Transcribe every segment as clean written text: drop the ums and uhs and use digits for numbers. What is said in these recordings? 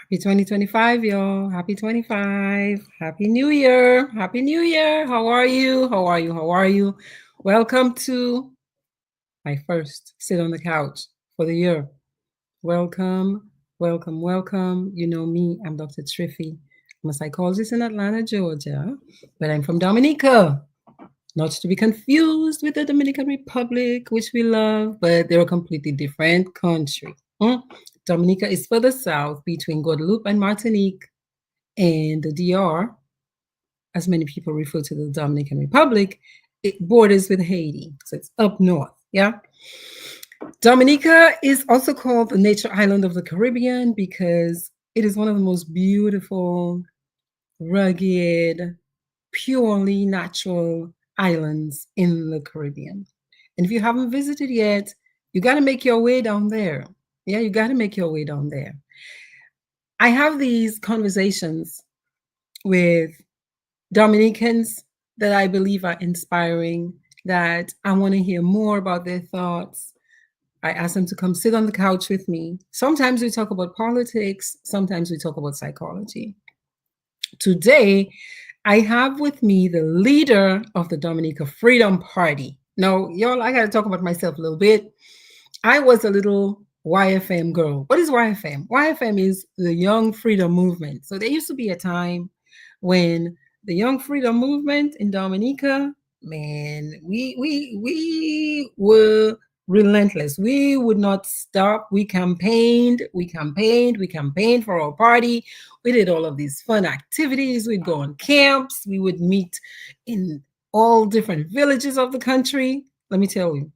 Happy 2025, y'all. Happy 25. Happy New Year. Happy New Year. How are you? How are you? How are you? Welcome to my first sit on the couch for the year. Welcome, welcome, welcome. You know me, I'm Dr. Triphi. I'm a psychologist in Atlanta, Georgia, but I'm from Dominica. Not to be confused with the Dominican Republic, which we love, but they're a completely different country. Dominica is further south between Guadeloupe and Martinique, and the DR, as many people refer to the Dominican Republic, it borders with Haiti. So it's up north. Yeah. Dominica is also called the nature island of the Caribbean because it is one of the most beautiful, rugged, purely natural islands in the Caribbean. And if you haven't visited yet, you got to make your way down there. Yeah, you got to make your way down there. I have these conversations with Dominicans that I believe are inspiring, that I want to hear more about their thoughts. I ask them to come sit on the couch with me. Sometimes we talk about politics, sometimes we talk about psychology. Today, I have with me the leader of the Dominica Freedom Party. Now, y'all, I got to talk about myself a little bit. I was a little YFM girl. What is YFM? YFM is the Young Freedom Movement. So there used to be a time when the Young Freedom Movement in Dominica, man, we were relentless. We would not stop. We campaigned for our party. We did all of these fun activities. We'd go on camps. We would meet in all different villages of the country. Let me tell you,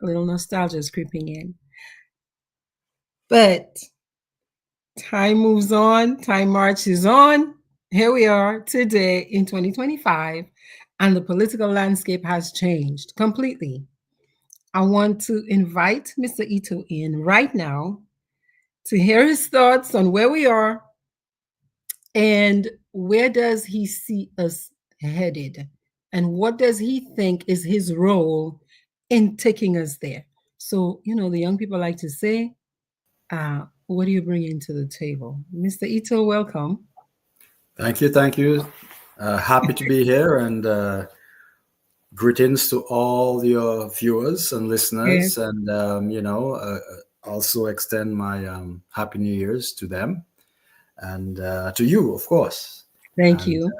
a little nostalgia is creeping in. But time moves on, time marches on. Here we are today in 2025, and the political landscape has changed completely. I want to invite Mr. Ito in right now to hear his thoughts on where we are and where does he see us headed, and what does he think is his role in taking us there. So, the young people like to say, what do you bring into the table? Mr. Ito, welcome. Thank you. Thank you. Happy to be here, and greetings to all your viewers and Yes, listeners. And, also extend my Happy New Year's to them and to you, of course. thank And you.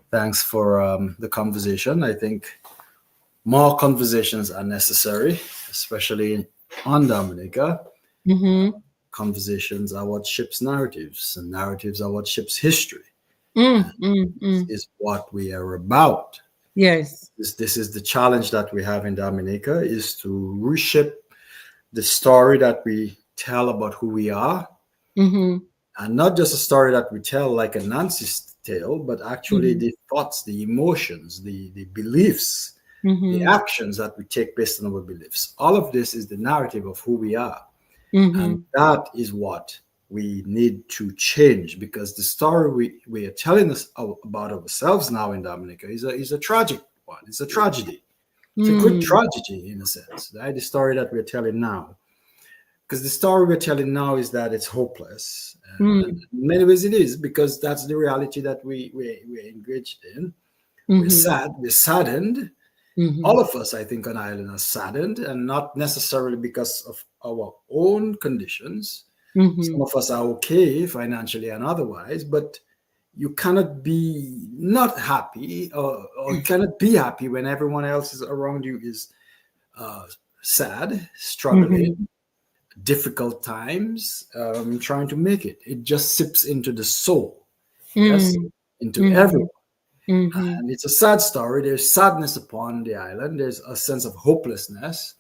thanks for the conversation. I think more conversations are necessary, especially on Dominica. Mm-hmm. Conversations are what shapes narratives, and narratives are what shapes history. Mm, And mm, this mm. is what we are about. Yes. This is the challenge that we have in Dominica, is to reshape the story that we tell about who we are, Mm-hmm. and not just a story that we tell like a Nancy's tale, but actually Mm-hmm. the thoughts, the emotions, the beliefs, the Mm-hmm. actions that we take based on our beliefs. All of this is the narrative of who we are. And Mm-hmm. that is what we need to change, because the story we are telling us about ourselves now in Dominica is a tragic one. It's a tragedy. It's a good Mm, tragedy in a sense, right? The story that we're telling now. Because the story we're telling now is that it's hopeless. And mm, in many ways it is, because that's the reality that we're engaged in. We're mm-hmm. sad, we're saddened. Mm-hmm. All of us, I think, on Ireland are saddened, and not necessarily because of our own conditions. Mm-hmm. Some of us are okay financially and otherwise, but you cannot be not happy, or cannot be happy when everyone else is around you is uh, sad, struggling, Mm-hmm. difficult times, trying to make it. It just sips into the soul, yes, Mm, into mm-hmm. everyone. Mm-hmm. And it's a sad story. There's sadness upon the island. There's a sense of hopelessness.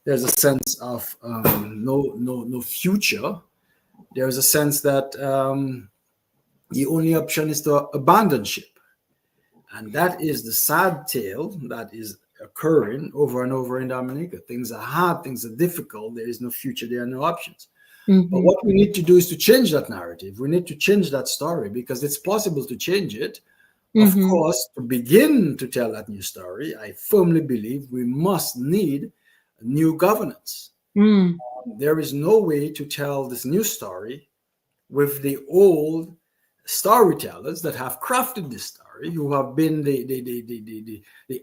There's a sense of no future. There's a sense that the only option is to abandon ship. And that is the sad tale that is occurring over and over in Dominica. Things are hard, things are difficult, there is no future, there are no options. But Mm-hmm. what we need to do is to change that narrative. We need to change that story, because it's possible to change it. Of Mm-hmm. course, to begin to tell that new story, I firmly believe we must need new governance. Mm, There is no way to tell this new story with the old storytellers that have crafted this story, who have been the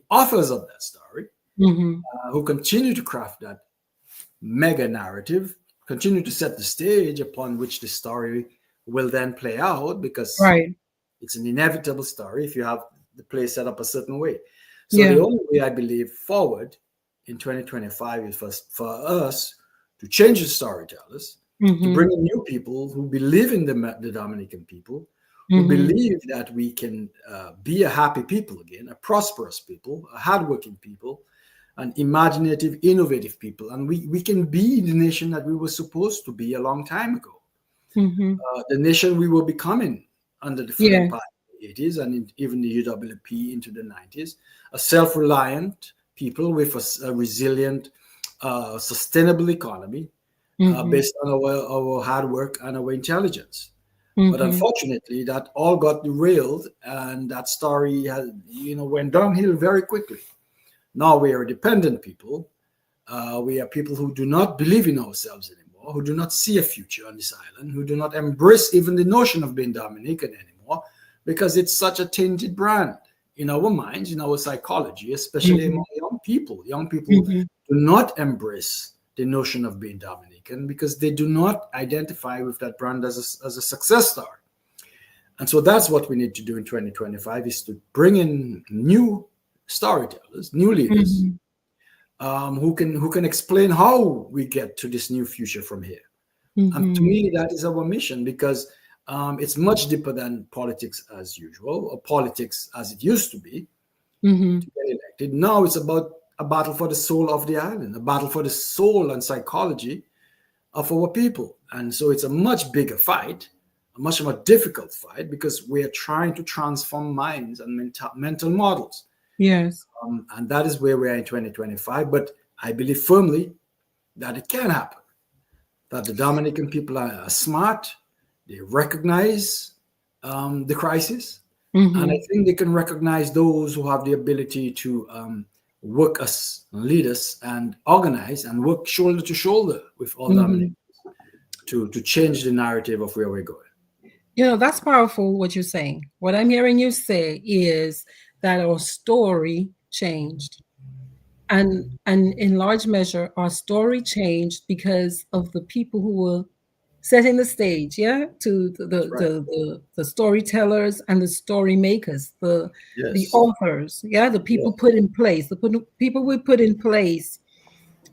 authors of that story, who continue to craft that mega narrative, continue to set the stage upon which the story will then play out, because Right. it's an inevitable story if you have the play set up a certain way. So Yeah. the only way I believe forward in 2025 is for us to change the storytellers, to bring in new people who believe in the Dominican people, who believe that we can be a happy people again, a prosperous people, a hardworking people, an imaginative, innovative people. And we can be the nation that we were supposed to be a long time ago. The nation we were becoming under the Freedom Party in the 80s and even the UWP into the 90s, a self-reliant people with a resilient, sustainable economy based on our hard work and our intelligence. But unfortunately, that all got derailed, and that story went downhill very quickly. Now we are dependent people. We are people who do not believe in ourselves anymore, who do not see a future on this island, who do not embrace even the notion of being Dominican anymore, because it's such a tainted brand in our minds, in our psychology, especially among young people. Young people do not embrace the notion of being Dominican because they do not identify with that brand as a success story. And so that's what we need to do in 2025, is to bring in new storytellers, new leaders, who can explain how we get to this new future from here. And to me, that is our mission, because it's much deeper than politics as usual, or politics as it used to be to get elected. Now it's about a battle for the soul of the island, a battle for the soul and psychology of our people. And so it's a much bigger fight, a much more difficult fight, because we are trying to transform minds and mental models. Yes. And that is where we are in 2025. But I believe firmly that it can happen, that the Dominican people are smart, they recognize the crisis, and I think they can recognize those who have the ability to work as leaders and organize and work shoulder to shoulder with all Dominicans to change the narrative of where we're going. That's powerful what you're saying. What I'm hearing you say is that our story changed. And in large measure, our story changed because of the people who were setting the stage, to the storytellers and the story makers, the authors, the people put in place, the people we put in place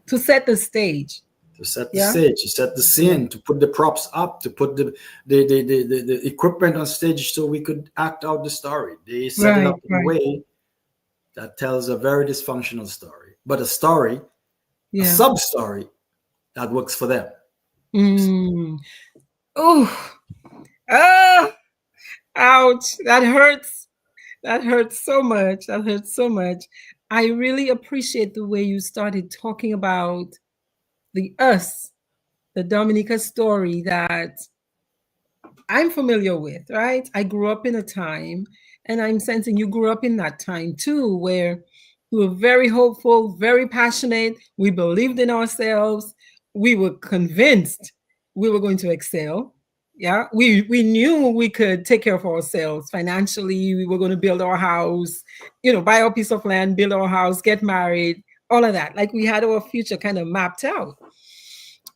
to set the stage. To set the stage, to set the scene, to put the props up, to put the equipment on stage so we could act out the story. They set it up in a way that tells a very dysfunctional story, but a story, a sub-story that works for them. Ouch, that hurts. That hurts so much. That hurts so much. I really appreciate the way you started talking about the Dominica story that I'm familiar with, right? I grew up in a time, and I'm sensing you grew up in that time too, where we were very hopeful, very passionate. We believed in ourselves. We were convinced we were going to excel. Yeah, we knew we could take care of ourselves financially. We were going to build our house, buy a piece of land, build our house, get married, all of that. Like we had our future kind of mapped out.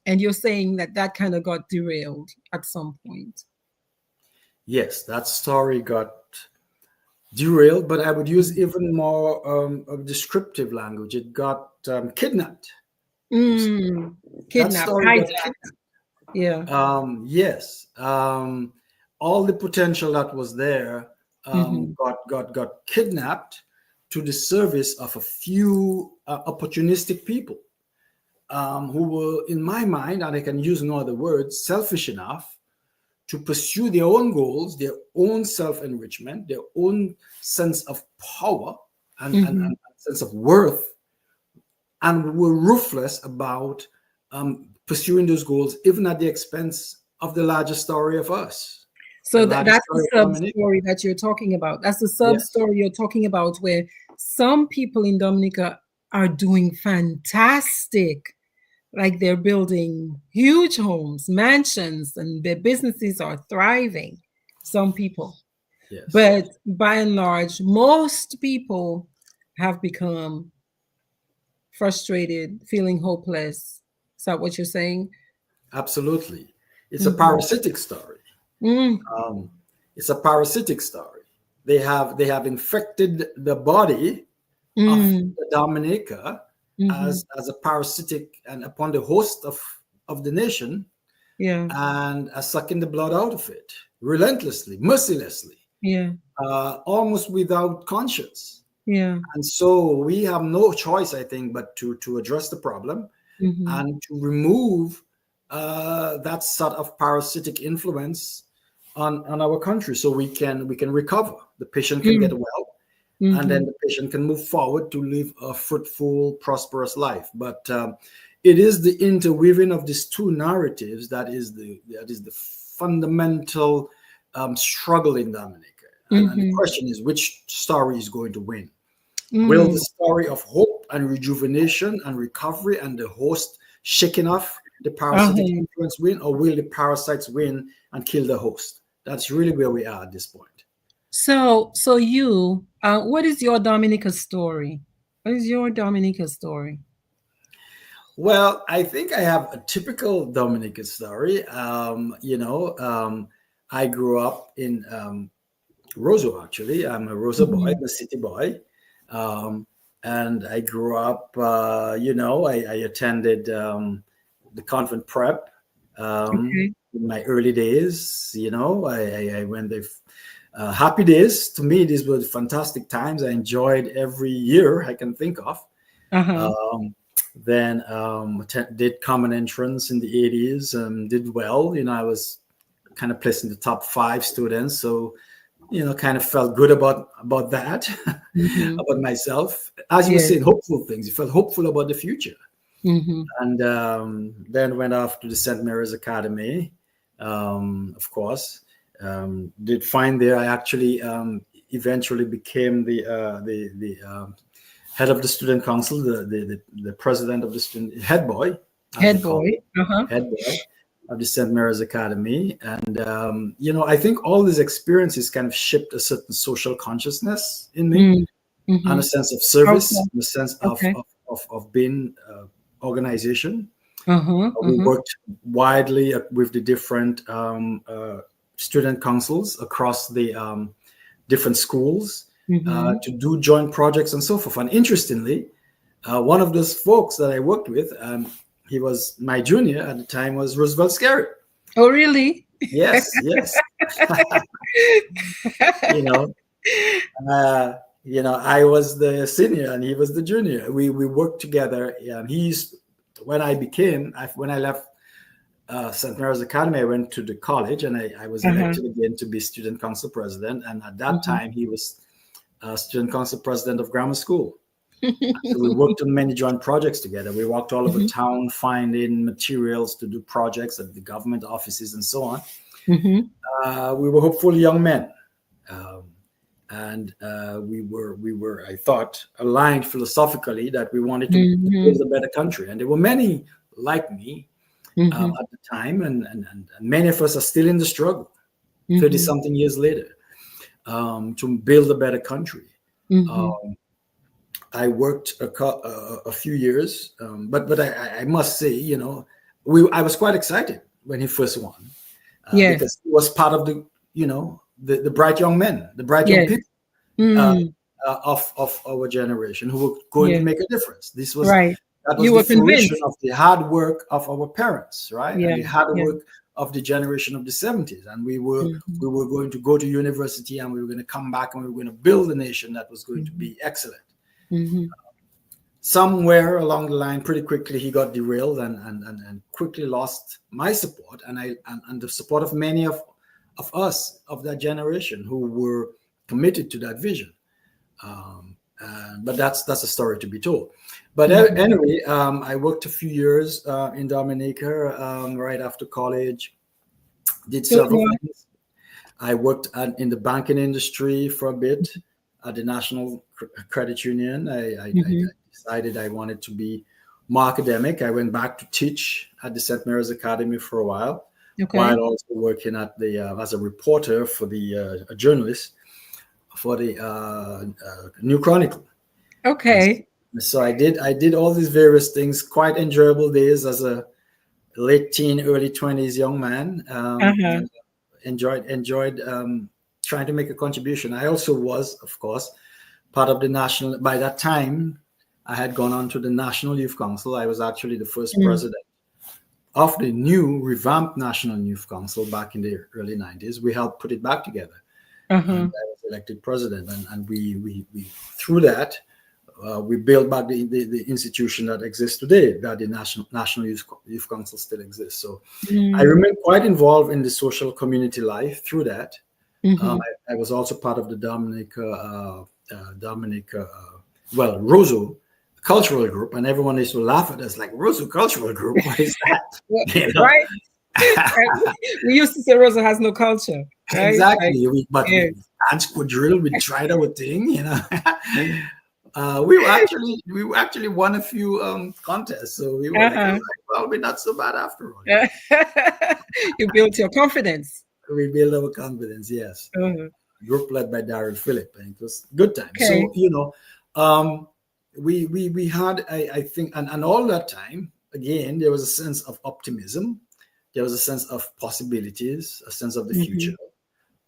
And you're saying that kind of got derailed at some point. Yes, that story got derailed, but I would use even more of descriptive language. It got kidnapped. Kidnapped. Yeah. Yes. All the potential that was there got kidnapped to the service of a few opportunistic people who were, in my mind, and I can use no other words, selfish enough to pursue their own goals, their own self-enrichment, their own sense of power and sense of worth, and were ruthless about pursuing those goals, even at the expense of the larger story of us. So that's the sub-story that you're talking about. That's the sub-story you're talking about, where some people in Dominica are doing fantastic. like they're building huge homes, mansions, and their businesses are thriving. Some people. Yes, But by and large, most people have become frustrated, feeling hopeless. Is that what you're saying? absolutely. It's a Mm-hmm. parasitic story. Mm, Um, it's a parasitic story. They have infected the body of mm, the Dominica mm-hmm. as a parasitic and upon the host of the nation, Yeah, and sucking the blood out of it relentlessly, mercilessly, yeah, almost without conscience. yeah. And so we have no choice, I think, but to address the problem Mm-hmm. and to remove that sort of parasitic influence on our country, so we can recover. The patient can get Mm, well, and then mm-hmm. the patient can move forward to live a fruitful, prosperous life. But it is the interweaving of these two narratives that is the fundamental struggle in Dominica. And the Mm-hmm. question is, which story is going to win? Will the Mm. story of hope and rejuvenation and recovery and the host shaking off the parasitic Uh-huh. influence win, or will the parasites win and kill the host? That's really where we are at this point. So you, what is your Dominica story? What is your Dominica story? Well, I think I have a typical Dominican story. I grew up in Roseau, actually. I'm a Roseau boy, Mm-hmm. I'm a city boy. Um, and I grew up, I attended the convent prep Okay. in my early days. I went there. Happy days. To me, these were fantastic times. I enjoyed every year I can think of. Uh-huh. Um, then did common entrance in the 80s, did well. I was kind of placed in the top 5 students. So, kind of felt good about that, Mm-hmm. about myself. As you were Yes. saying, hopeful things. You felt hopeful about the future. Mm-hmm. And then went off to the St. Mary's Academy, of course. Did fine there. I actually eventually became the head of the student council, the president of the student head boy, as they Head call boy. it, Uh-huh. head boy of the St. Mary's Academy. And I think all these experiences kind of shaped a certain social consciousness in me, Mm. and Mm-hmm. a sense of Okay. service, and a sense of Okay. of, of being organization. Uh-huh. We Uh-huh. worked widely with the different student councils across the different schools Mm-hmm. to do joint projects and so forth. And interestingly, one of those folks that I worked with, he was my junior at the time, was Roosevelt Scary. Oh, really? Yes, yes. you know, I was the senior and he was the junior. We worked together. When I left St. Mary's Academy, I went to the college, and I was Uh-huh. elected again to be student council president. And at that Mm-hmm. time, he was student council president of grammar school. So we worked on many joint projects together. We walked all over Mm-hmm. town finding materials to do projects at the government offices and so on. Mm-hmm. We were hopeful young men, um, and we were, I thought, aligned philosophically that we wanted to Mm-hmm. build a better country. And there were many like me Mm-hmm. at the time, and many of us are still in the struggle 30 Mm-hmm. something years later, to build a better country. Mm-hmm. Um, I worked a few years, but I must say, I was quite excited when he first won, Yes. because he was part of the bright young men, the bright young Yes. people uh, Mm. of our generation who were going to Yes. make a difference. Right. That was You the were fruition convinced. of the hard work of our parents, right, and Yeah. the hard Yeah. work of the generation of the 70s. And we were Mm-hmm. we were going to go to university, and we were going to come back, and we were going to build a nation that was going to Mm-hmm. be excellent. Mm-hmm. Somewhere along the line, pretty quickly, he got derailed, and quickly lost my support, and the support of many of us of that generation who were committed to that vision. But that's a story to be told. But Mm-hmm. anyway, I worked a few years in Dominica right after college. Did Good several one. things. I worked in the banking industry for a bit at the National Credit Union. I Mm-hmm. decided I wanted to be more academic. I went back to teach at the St. Mary's Academy for a Okay. while also working at the as a reporter for a journalist for the New Chronicle. Okay. So I did all these various things. Quite enjoyable days as a late teen, early 20s young man. Enjoyed trying to make a contribution. I also was, of course, part of the national. By that time, I had gone on to the National Youth Council. I was actually the first president of the new revamped National Youth Council back in the early 90s. We helped put it back together. And I was elected president. And we through that, we built back the institution that exists today, that the National Youth Council still exists. So I remained quite involved in the social community life through that. I was also part of the Roseau cultural group, and everyone used to laugh at us like, Roseau cultural group, what is that? Right. We used to say Roseau has no culture. Right? Exactly. We dance quadrille, we tried our thing, we actually won a few contests, so we were like, well, we're not so bad after all. You built your confidence. We built our confidence, yes. Group led by Darren Phillip, and it was good time. Okay. So we had, I think, and all that time, again, there was a sense of optimism, there was a sense of possibilities, a sense of the future,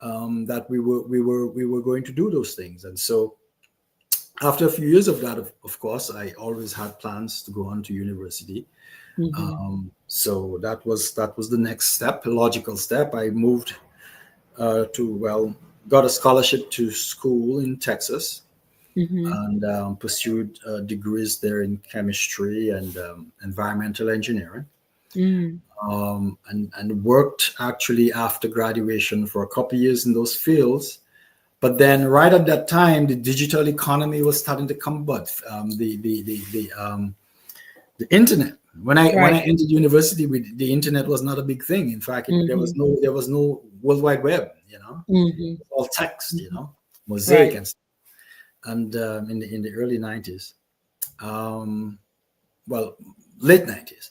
that we were going to do those things. And so after a few years of that, of course, I always had plans to go on to university. So that was the next step, a logical step. I moved got a scholarship to school in Texas, and pursued degrees there in chemistry and environmental engineering. And worked actually after graduation for a couple of years in those fields. But then right at that time, the digital economy was starting to come about. The internet. When I entered university, the internet was not a big thing. In fact, there was no World Wide Web. All text. Mosaic and stuff. And in the early 90s, late 90s.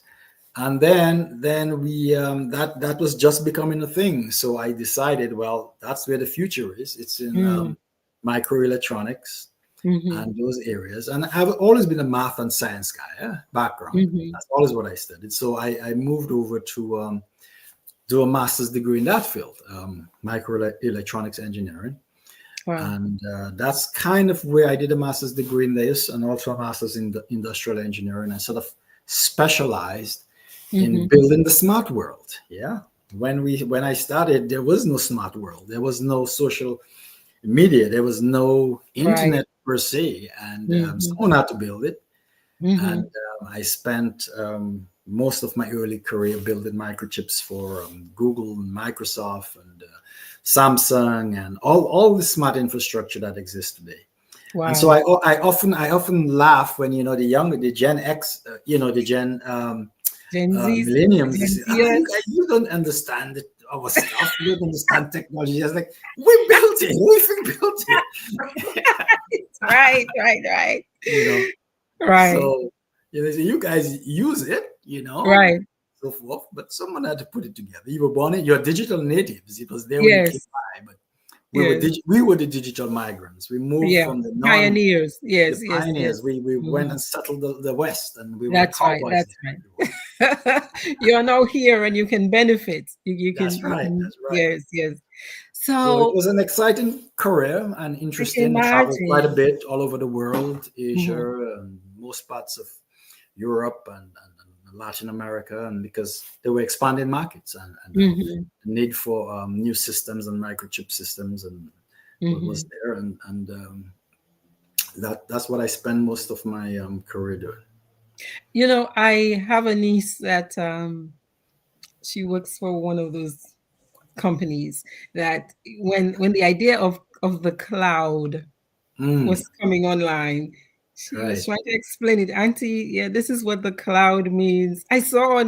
And then we that was just becoming a thing. So I decided, well, that's where the future is. It's in microelectronics and those areas. And I've always been a math and science guy, background. That's always what I studied. So I moved over to do a master's degree in that field, microelectronics engineering. Wow. And that's kind of where I did a master's degree in this, and also a master's in the industrial engineering. I sort of specialized in building the smart world. When I started, there was no smart world. There was no social media. There was no internet per se, and someone had to build it. And I spent most of my early career building microchips for Google and Microsoft and Samsung and all the smart infrastructure that exists today. Wow. And so I often laugh when the Gen X, the Gen millenniums, you don't understand our stuff. You don't understand technology. It's like, we built it. We built it. Right. Right. So you guys use it, right. So forth. But someone had to put it together. You were born in, you're digital natives. It was there when you came by, but we were the digital migrants. We moved from the pioneers. Pioneers. We went and settled the West, and we were cowboys. That's right. You are now here, and you can benefit. You can. That's right. Yes. So it was an exciting career and interesting. I traveled quite a bit all over the world, Asia, and most parts of Europe and Latin America, and because they were expanding markets and the need for new systems and microchip systems and what was there, and that's what I spend most of my career doing. I have a niece that she works for one of those companies that when the idea of the cloud was coming online, she was trying to explain it. Auntie, this is what the cloud means. I saw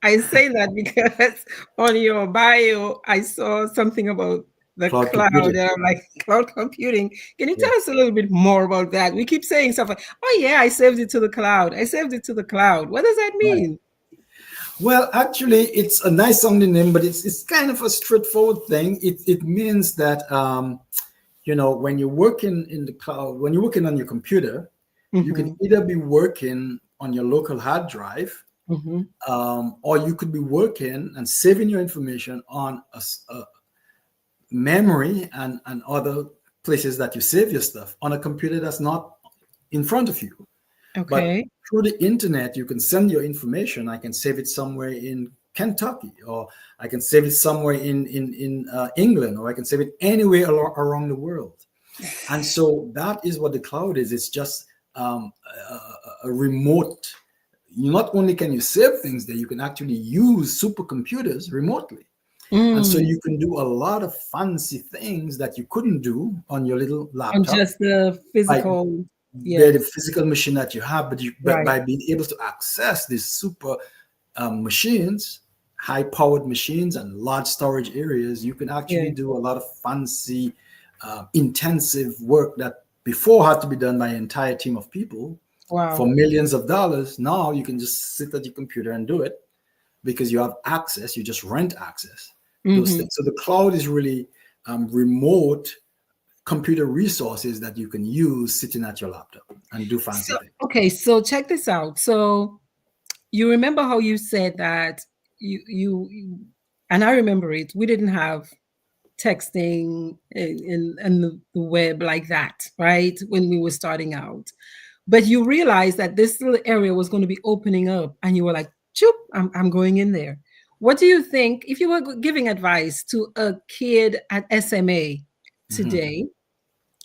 I say that because on your bio, I saw something about The cloud cloud, computing. like cloud computing. Can you tell Yes. us a little bit more about that? We keep saying stuff like, "Oh yeah, I saved it to the cloud. I saved it to the cloud." What does that Right. mean? Well, actually, it's a nice sounding name, but it's kind of a straightforward thing. It means that when you're working in the cloud, when you're working on your computer, you can Mm-hmm. either be working on your local hard drive, Mm-hmm. or you could be working and saving your information on a memory and other places that you save your stuff on a computer that's not in front of you. But Okay. through the internet, you can send your information. I can save it somewhere in Kentucky, or I can save it somewhere in England, or I can save it anywhere around the world. And so that is what the cloud is. It's just a remote. Not only can you save things there, you can actually use supercomputers remotely. And so Mm. you can do a lot of fancy things that you couldn't do on your little On laptop, just the by physical, the yes, physical machine that you have, but right. by being able to access these super machines, high powered machines, and large storage areas, you can actually Yeah. do a lot of fancy, intensive work that before had to be done by an entire team of people for Wow. millions of dollars. Now you can just sit at your computer and do it because you have access. You just rent access, those Mm-hmm. things. So the cloud is really remote computer resources that you can use sitting at your laptop and do fancy So, things. okay, so check this out. So you remember how you said that and I remember it. We didn't have texting in the web like that, right? When we were starting out. But you realized that this little area was going to be opening up, and you were like, "Choop, I'm going in there." What do you think if you were giving advice to a kid at SMA Mhm. today?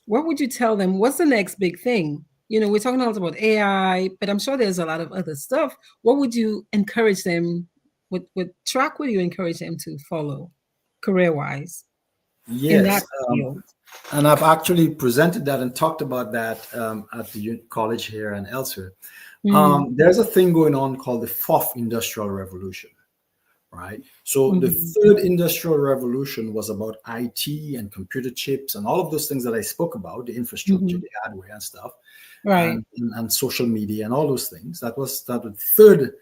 What would you tell them? What's the next big thing? We're talking a lot about AI, but I'm sure there's a lot of other stuff. What would you encourage them? What track would you encourage them to follow career wise in that Yes, field? and I've actually presented that and talked about that at the college here and elsewhere. Mm, There's a thing going on called the fourth industrial revolution, right? So the mhm, third industrial revolution was about IT and computer chips and all of those things that I spoke about, the infrastructure, mhm. the hardware and stuff, Right. and social media and all those things. That was the third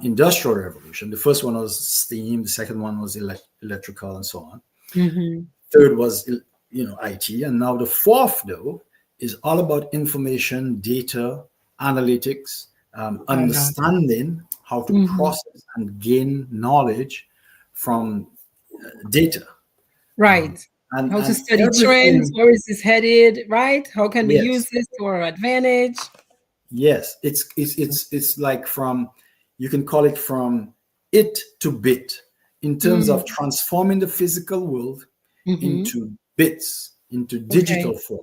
industrial revolution. The first one was steam. The second one was electrical and so on. Mhm. Third was IT, and now the fourth though is all about information, data, analytics, Uh, understanding how to mhm. process and gain knowledge from data, um, Right. and How to and study trends. everything. Where is this headed? Right. How can we use Yes, this to our advantage? yes, it's like from, you can call it from it to bit, in terms Mm, of transforming the physical world mhm. into bits, into Okay. digital form,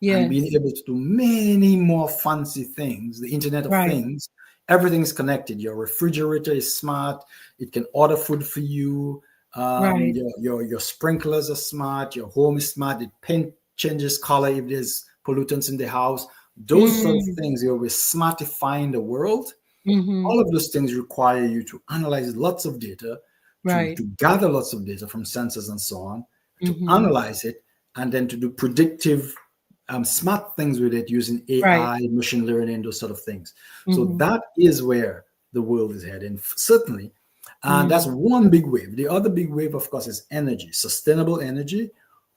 and being Yes. able to do many more fancy things. The Internet of Right. Things, everything is connected. Your refrigerator is smart. It can order food for you. Right. Your sprinklers are smart. Your home is smart. It paint changes color if there's pollutants in the house. Those sort of Mm, things, we're smartifying the world. mhm. All of those things require you to analyze lots of data, Right. to gather lots of data from sensors and so on, to Mhm. analyze it, and then to do predictive, smart things with it using Right. AI, machine learning, those sort of things. So Mhm. that is where the world is heading, certainly. And that's Mm, one big wave. The other big wave, of course, is energy, sustainable energy.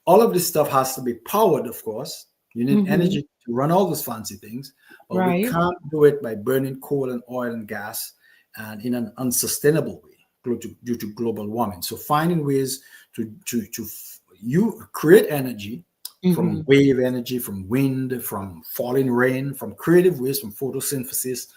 All of this stuff has to be powered, of course. You need mhm. energy to run all those fancy things, but we Right. can't do it by burning coal and oil and gas and in an unsustainable way due to global warming. So finding ways to you create energy from Mhm. wave energy, from wind, from falling rain, from creative ways, from photosynthesis,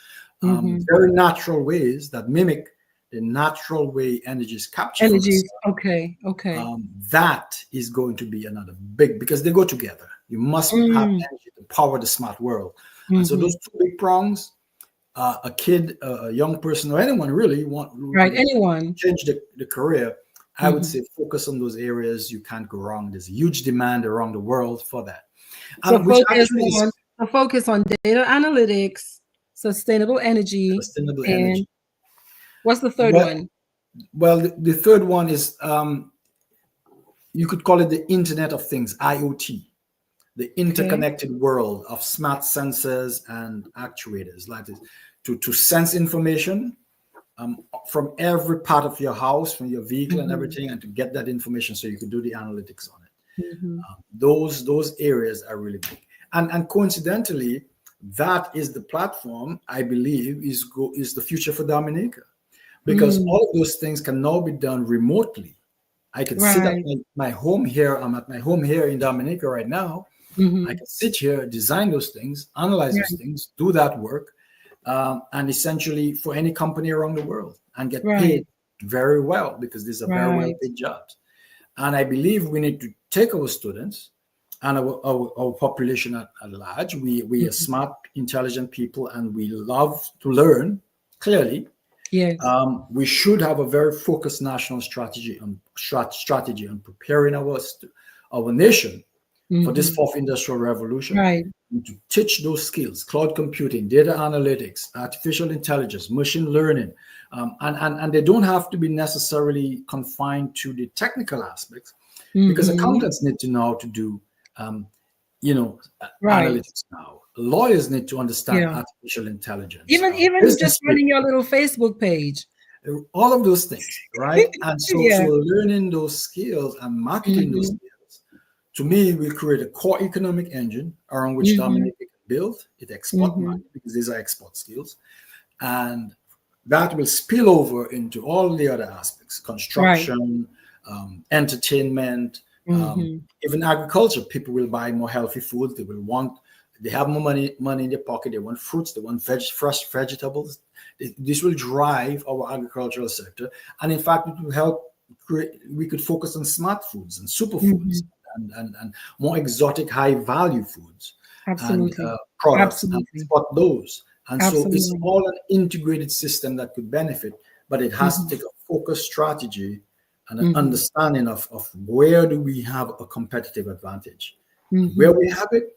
Mhm. very natural ways that mimic the natural way energy is captured from the Energies. sun. Okay. Okay. That is going to be another big, because they go together. You must have Mm, energy to power the smart world. And so mhm. those two big prongs, a kid, a young person, or anyone really want Right. to Anyone. change the career, I would Mhm. say focus on those areas. You can't go wrong. There's a huge demand around the world for that. So Which focus actually on is so focus on data analytics, sustainable energy, sustainable energy. and what's the third Well, one? the third one is you could call it the Internet of Things, IoT, the interconnected world of smart sensors and actuators, like this, to sense information from every part of your house, from your vehicle and everything, and to get that information so you can do the analytics on it. Those areas are really big. And coincidentally, that is the platform I believe is the future for Dominica, because all of those things can now be done remotely. I can sit at my home here. I'm at my home here in Dominica right now. I can sit here, design those things, analyze those things, do that work, and essentially for any company around the world, and get paid very well, because these are very well paid jobs. And I believe we need to take our students and our population at large. We are smart, intelligent people, and we love to learn, clearly. Yes. We should have a very focused national strategy on preparing our nation for this fourth industrial revolution. And to teach those skills: cloud computing, data analytics, artificial intelligence, machine learning, and they don't have to be necessarily confined to the technical aspects, because accountants need to know how to do analytics now. Lawyers need to understand artificial intelligence. Even just running your little Facebook page. All of those things, right? And so learning those skills and marketing those skills, to me, will create a core economic engine around which Dominica can build. It export money, because these are export skills. And that will spill over into all the other aspects: construction, entertainment, even agriculture. People will buy more healthy food. They have more money in their pocket. They want fruits. They want fresh vegetables. This will drive our agricultural sector. And in fact, it will help we could focus on smart foods and superfoods and more exotic, high value foods and products, and export those. And so it's all an integrated system that could benefit, but it has to take a focused strategy and an understanding of where do we have a competitive advantage. Where we have it: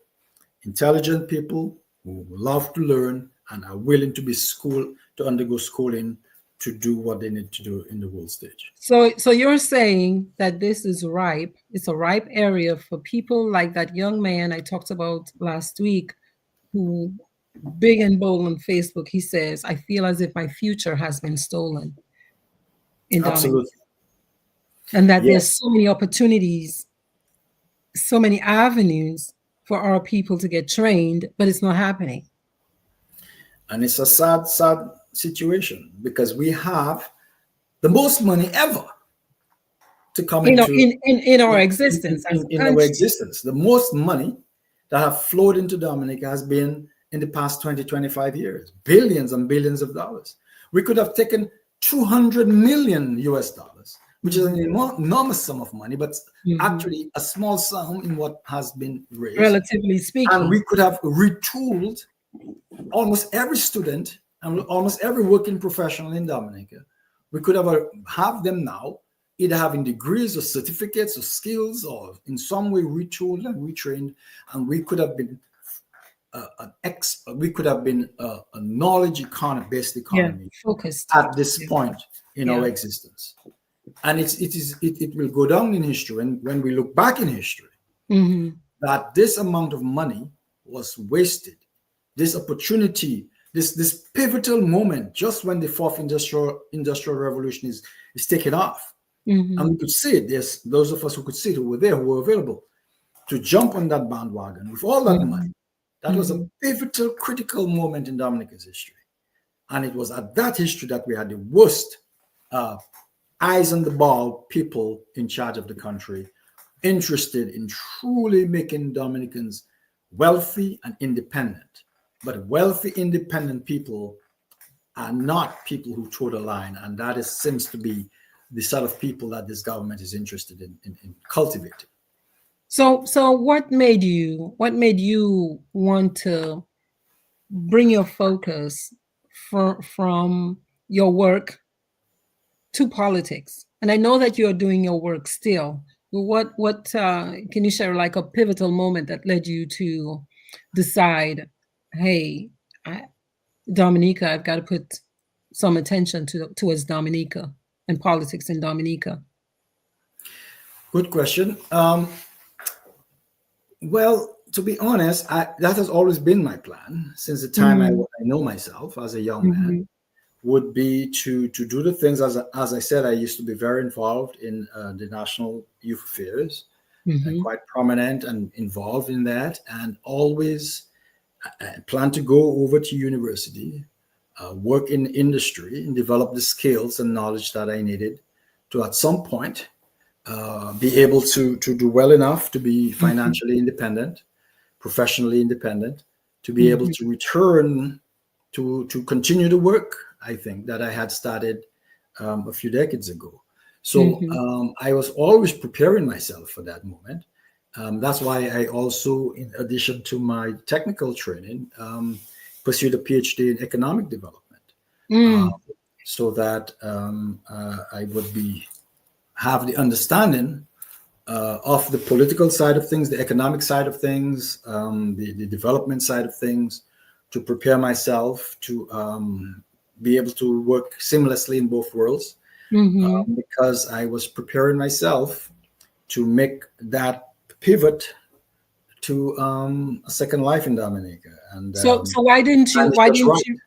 intelligent people who love to learn and are willing to undergo schooling to do what they need to do in the world stage. So you're saying that this is ripe. It's a ripe area for people like that young man I talked about last week, who, big and bold on Facebook, he says, "I feel as if my future has been stolen in Dominica." Absolutely. And that there's so many opportunities, so many avenues for our people to get trained, but it's not happening. And it's a sad situation, because we have the most money ever to come in our existence. In our existence. The most money that have flowed into Dominica has been in the past 20-25 years. Billions and billions of dollars. We could have taken $200 million US, which is an enormous sum of money, but actually a small sum in what has been raised, relatively speaking. And we could have retooled almost every student and almost every working professional in Dominica. We could have them now either having degrees or certificates or skills, or in some way retooled and retrained, and we could have been a knowledge based economy focused at this point in our existence. And it will go down in history when we look back in history, that this amount of money was wasted. This opportunity, this pivotal moment, just when the fourth industrial revolution is taking off. And we could see it. There's those of us who could see it, who were there, who were available to jump on that bandwagon with all that money. That was a pivotal, critical moment in Dominica's history. And it was at that history that we had the worst eyes on the ball people in charge of the country, interested in truly making Dominicans wealthy and independent. But wealthy, independent people are not people who toe the line. And that seems to be the sort of people that this government is interested in cultivating. So what made you want to bring your focus from your work to politics? And I know that you're doing your work still. What can you share, like a pivotal moment that led you to decide, hey, Dominica, I've got to put some attention towards Dominica and politics in Dominica? Good question. Well, to be honest, that has always been my plan since the time I know myself as a young man. Mm-hmm. Would be to do the things as I said. I used to be very involved in the National Youth Affairs, Mm-hmm. quite prominent and involved in that, and always plan to go over to university, work in industry, and develop the skills and knowledge that I needed to at some point be able to do well enough to be financially independent, professionally independent, to be able to return to continue the work I think that I had started a few decades ago. So I was always preparing myself for that moment. That's why I also, in addition to my technical training, pursued a PhD in economic development, so that I would have the understanding of the political side of things, the economic side of things, the development side of things, to prepare myself to be able to work seamlessly in both worlds, because I was preparing myself to make that pivot to a second life in Dominica. And So why didn't you? and it's Why just didn't right. you?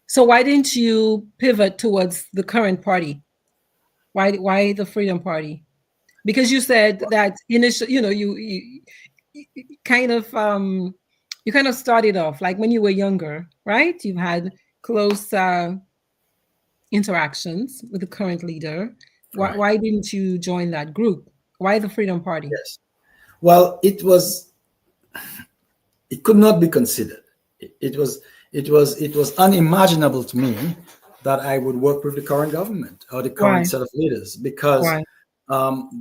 So why didn't you pivot towards the current party? Why the Freedom Party? Because you said that initial, you kind of you kind of started off like when you were younger, right? You had close interactions with the current leader. Right. Why didn't you join that group? Why the Freedom Party? Yes. Well, it could not be considered. It was unimaginable to me that I would work with the current government or the current Why? set of leaders, because Why?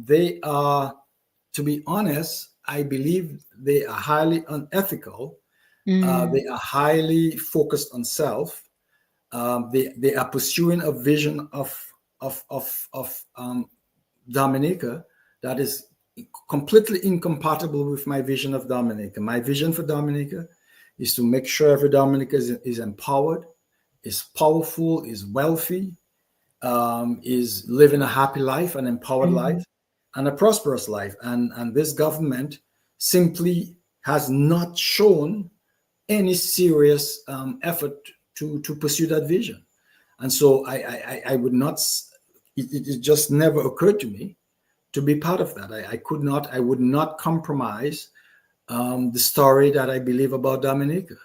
they are, to be honest, I believe they are highly unethical. They are highly focused on self. They are pursuing a vision of Dominica that is completely incompatible with my vision of Dominica. My vision for Dominica is to make sure every Dominica is empowered, is powerful, is wealthy, is living a happy life, an empowered life, and a prosperous life. And this government simply has not shown any serious effort to pursue that vision. And so I would not, it just never occurred to me to be part of that. I would not compromise the story that I believe about Dominica.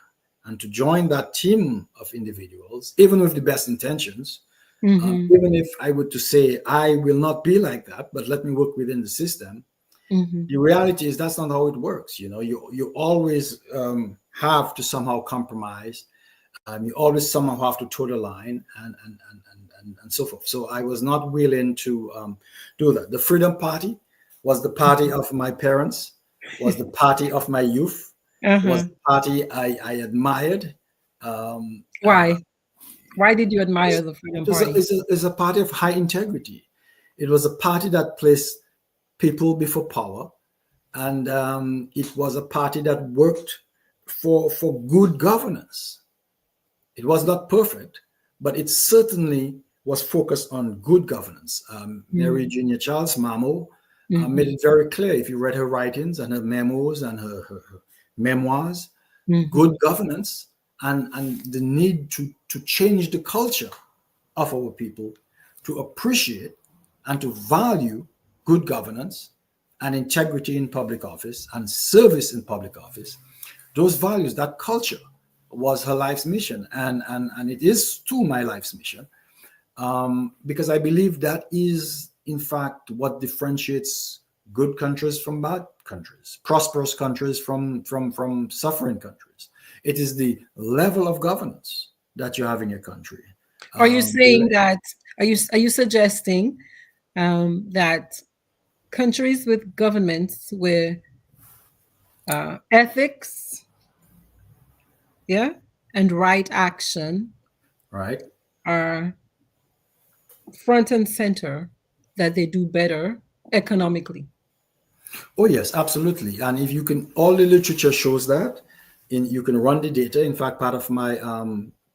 And to join that team of individuals, even with the best intentions, even if I were to say, I will not be like that, but let me work within the system, the reality is that's not how it works. You always have to somehow compromise. You always somehow have to toe the line and so forth. So I was not willing to do that. The Freedom Party was the party of my parents, was the party of my youth, was the party I admired. Why? Why did you admire the Freedom Party? It's a party of high integrity. It was a party that placed people before power, and it was a party that worked for good governance. It was not perfect, but it certainly was focused on good governance. Mary Junior Charles Mamo made it very clear, if you read her writings and her memos and her memoirs, good governance and the need to change the culture of our people to appreciate and to value good governance and integrity in public office and service in public office. Those values, that culture, was her life's mission, and it is too my life's mission, because I believe that is in fact what differentiates good countries from bad countries, prosperous countries from suffering countries. It is the level of governance that you have in your country. Are you saying that? Are you suggesting that countries with governments where ethics, and right action, right, are front and center, that they do better economically? Oh yes, absolutely. And if you can, all the literature shows that. You can run the data. In fact, part of my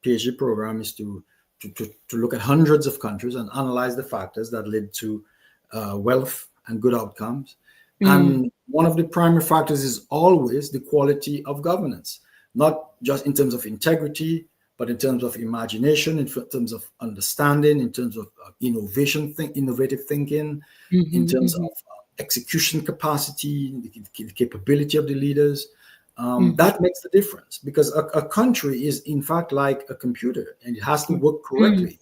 PhD program is to look at hundreds of countries and analyze the factors that lead to wealth and good outcomes. And one of the primary factors is always the quality of governance, not just in terms of integrity, but in terms of imagination, in terms of understanding, in terms of innovative thinking, in terms of execution capacity, the capability of the leaders. That makes the difference, because a country is in fact like a computer, and it has to work correctly.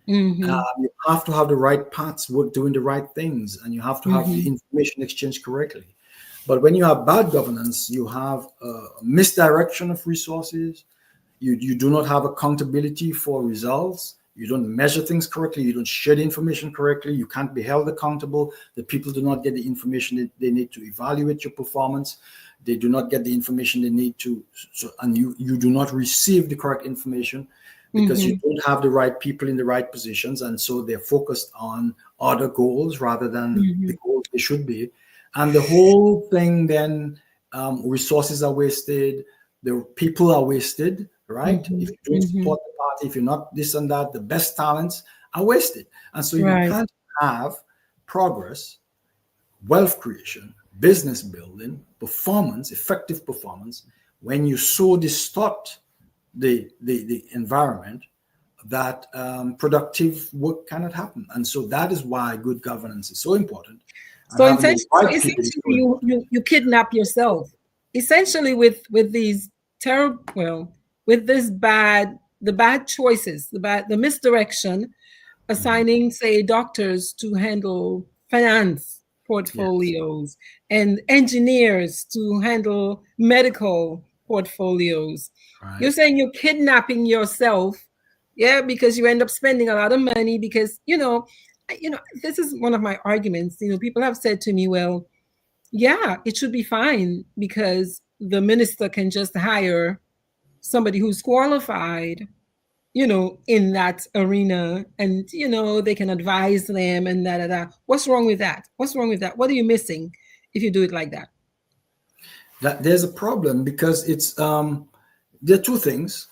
You have to have the right parts doing the right things, and you have to have the information exchange correctly. But when you have bad governance, you have misdirection of resources. You do not have accountability for results. You don't measure things correctly. You don't share the information correctly. You can't be held accountable. The people do not get the information that they need to evaluate your performance. They do not get the information they need to, and you do not receive the correct information, because you don't have the right people in the right positions. And so they're focused on other goals rather than the goals they should be. And the whole thing then, resources are wasted. The people are wasted, right? If you don't support the party, if you're not this and that, the best talents are wasted. And so you can't have progress, wealth creation, business building, performance, effective performance, when you so distort the environment that productive work cannot happen. And so that is why good governance is so important. So essentially, you kidnap yourself. Essentially, with these terrible, with this the bad choices, the misdirection, assigning, say, doctors to handle finance portfolios, and engineers to handle medical portfolios. Right. You're saying you're kidnapping yourself, because you end up spending a lot of money, because this is one of my arguments. People have said to me, well, it should be fine because the minister can just hire somebody who's qualified, in that arena, and they can advise them and that. What's wrong with that? What's wrong with that? What are you missing if you do it like that? That there's a problem, because it's there are two things.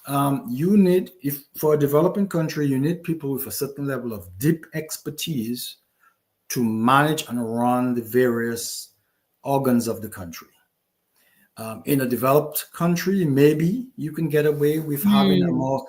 You need, if for a developing country, you need people with a certain level of deep expertise to manage and run the various organs of the country. In a developed country, maybe you can get away with having a more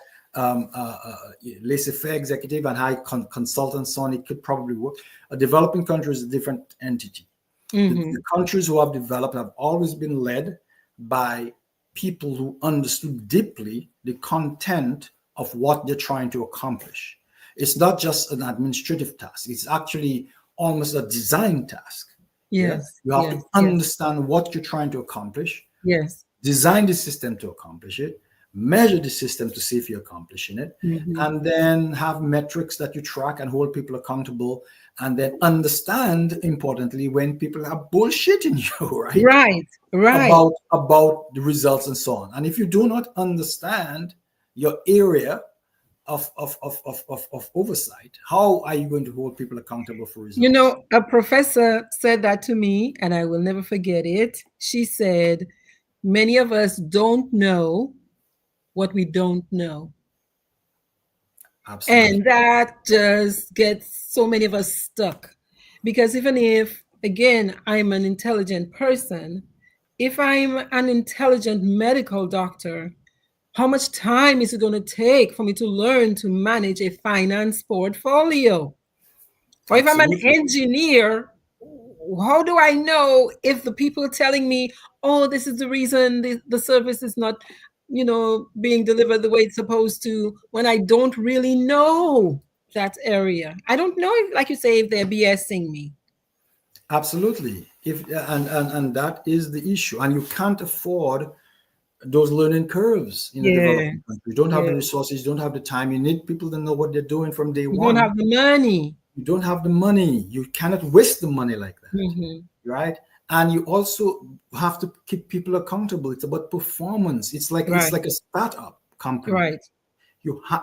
laissez-faire executive and high consultants on. It could probably work. A developing country is a different entity. The countries who have developed have always been led by people who understood deeply the content of what they're trying to accomplish. It's not just an administrative task. It's actually almost a design task. Yes. You have to understand what you're trying to accomplish. Yes. Design the system to accomplish it. Measure the system to see if you're accomplishing it. And then have metrics that you track and hold people accountable. And then understand, importantly, when people are bullshitting you, right? Right. About the results and so on. And if you do not understand your area of oversight, how are you going to hold people accountable for results? A professor said that to me, and I will never forget it. She said, many of us don't know what we don't know. Absolutely. And that just gets so many of us stuck, because even if, again, I'm an intelligent person, if I'm an intelligent medical doctor, how much time is it going to take for me to learn to manage a finance portfolio? Or if I'm an engineer, how do I know if the people telling me, oh, this is the reason the service is not being delivered the way it's supposed to, when I don't really know that area? I don't know if, like you say, if they're BSing me. Absolutely. And that is the issue. And you can't afford those learning curves in a developing country. You don't have the resources, you don't have the time. You need people to know what they're doing from day one. You don't have the money. You don't have the money. You cannot waste the money like that. Right? And you also have to keep people accountable. It's about performance. It's like it's like a startup company. Right.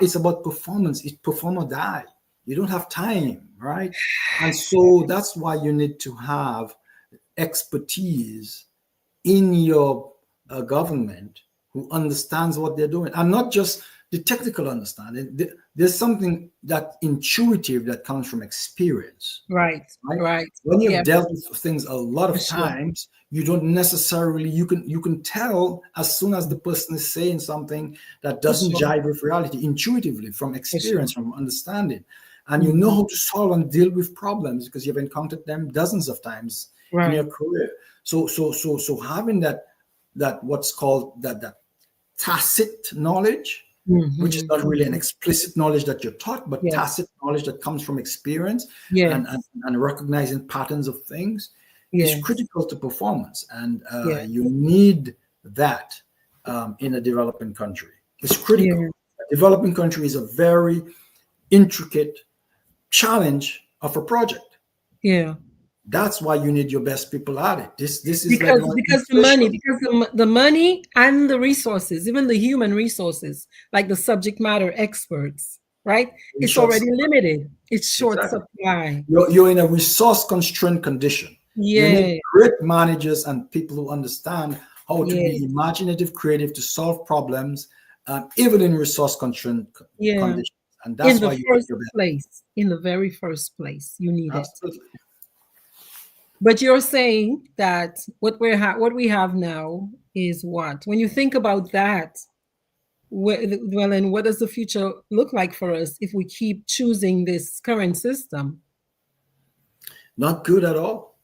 It's about performance. It's perform or die. You don't have time, right? And so that's why you need to have expertise in your government who understands what they're doing, and not just the technical understanding. There's something that intuitive that comes from experience. Right. Right? Right. When you've Yeah. dealt with things a lot For of sure. times, you don't necessarily, you can tell as soon as the person is saying something that doesn't sure. jive with reality intuitively from experience, from understanding. And you Mm-hmm. know how to solve and deal with problems because you've encountered them dozens of times in your Right. career. So having that what's called that tacit knowledge, which is Mm-hmm. not really an explicit knowledge that you're taught, but Yes. tacit knowledge that comes from experience Yes. and recognizing patterns of things is Yes. critical to performance. And Yes. you need that in a developing country. It's critical. Yeah. A developing country is a very intricate challenge of a project. Yeah. That's why you need your best people at it. This is like Because the money and the resources, even the human resources, like the subject matter experts, right? It's already limited. It's short exactly. supply. You're in a resource constrained condition. You need Yeah. great managers and people who understand how to Yeah. be imaginative, creative, to solve problems, even in resource constrained Yeah. conditions. And In that's the why you first place, in the very first place, you need it. absolutely. But you're saying that what we have now is what? When you think about that, well, and what does the future look like for us if we keep choosing this current system? Not good at all.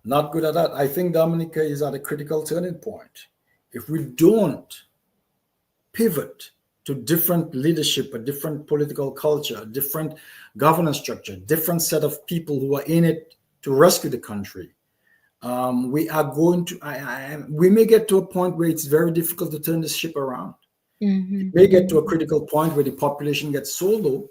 Not good at that. I think Dominica is at a critical turning point. If we don't pivot to different leadership, a different political culture, a different governance structure, different set of people who are in it to rescue the country, we are going to, we may get to a point where it's very difficult to turn this ship around. Mm-hmm. It may get to a critical point where the population gets so low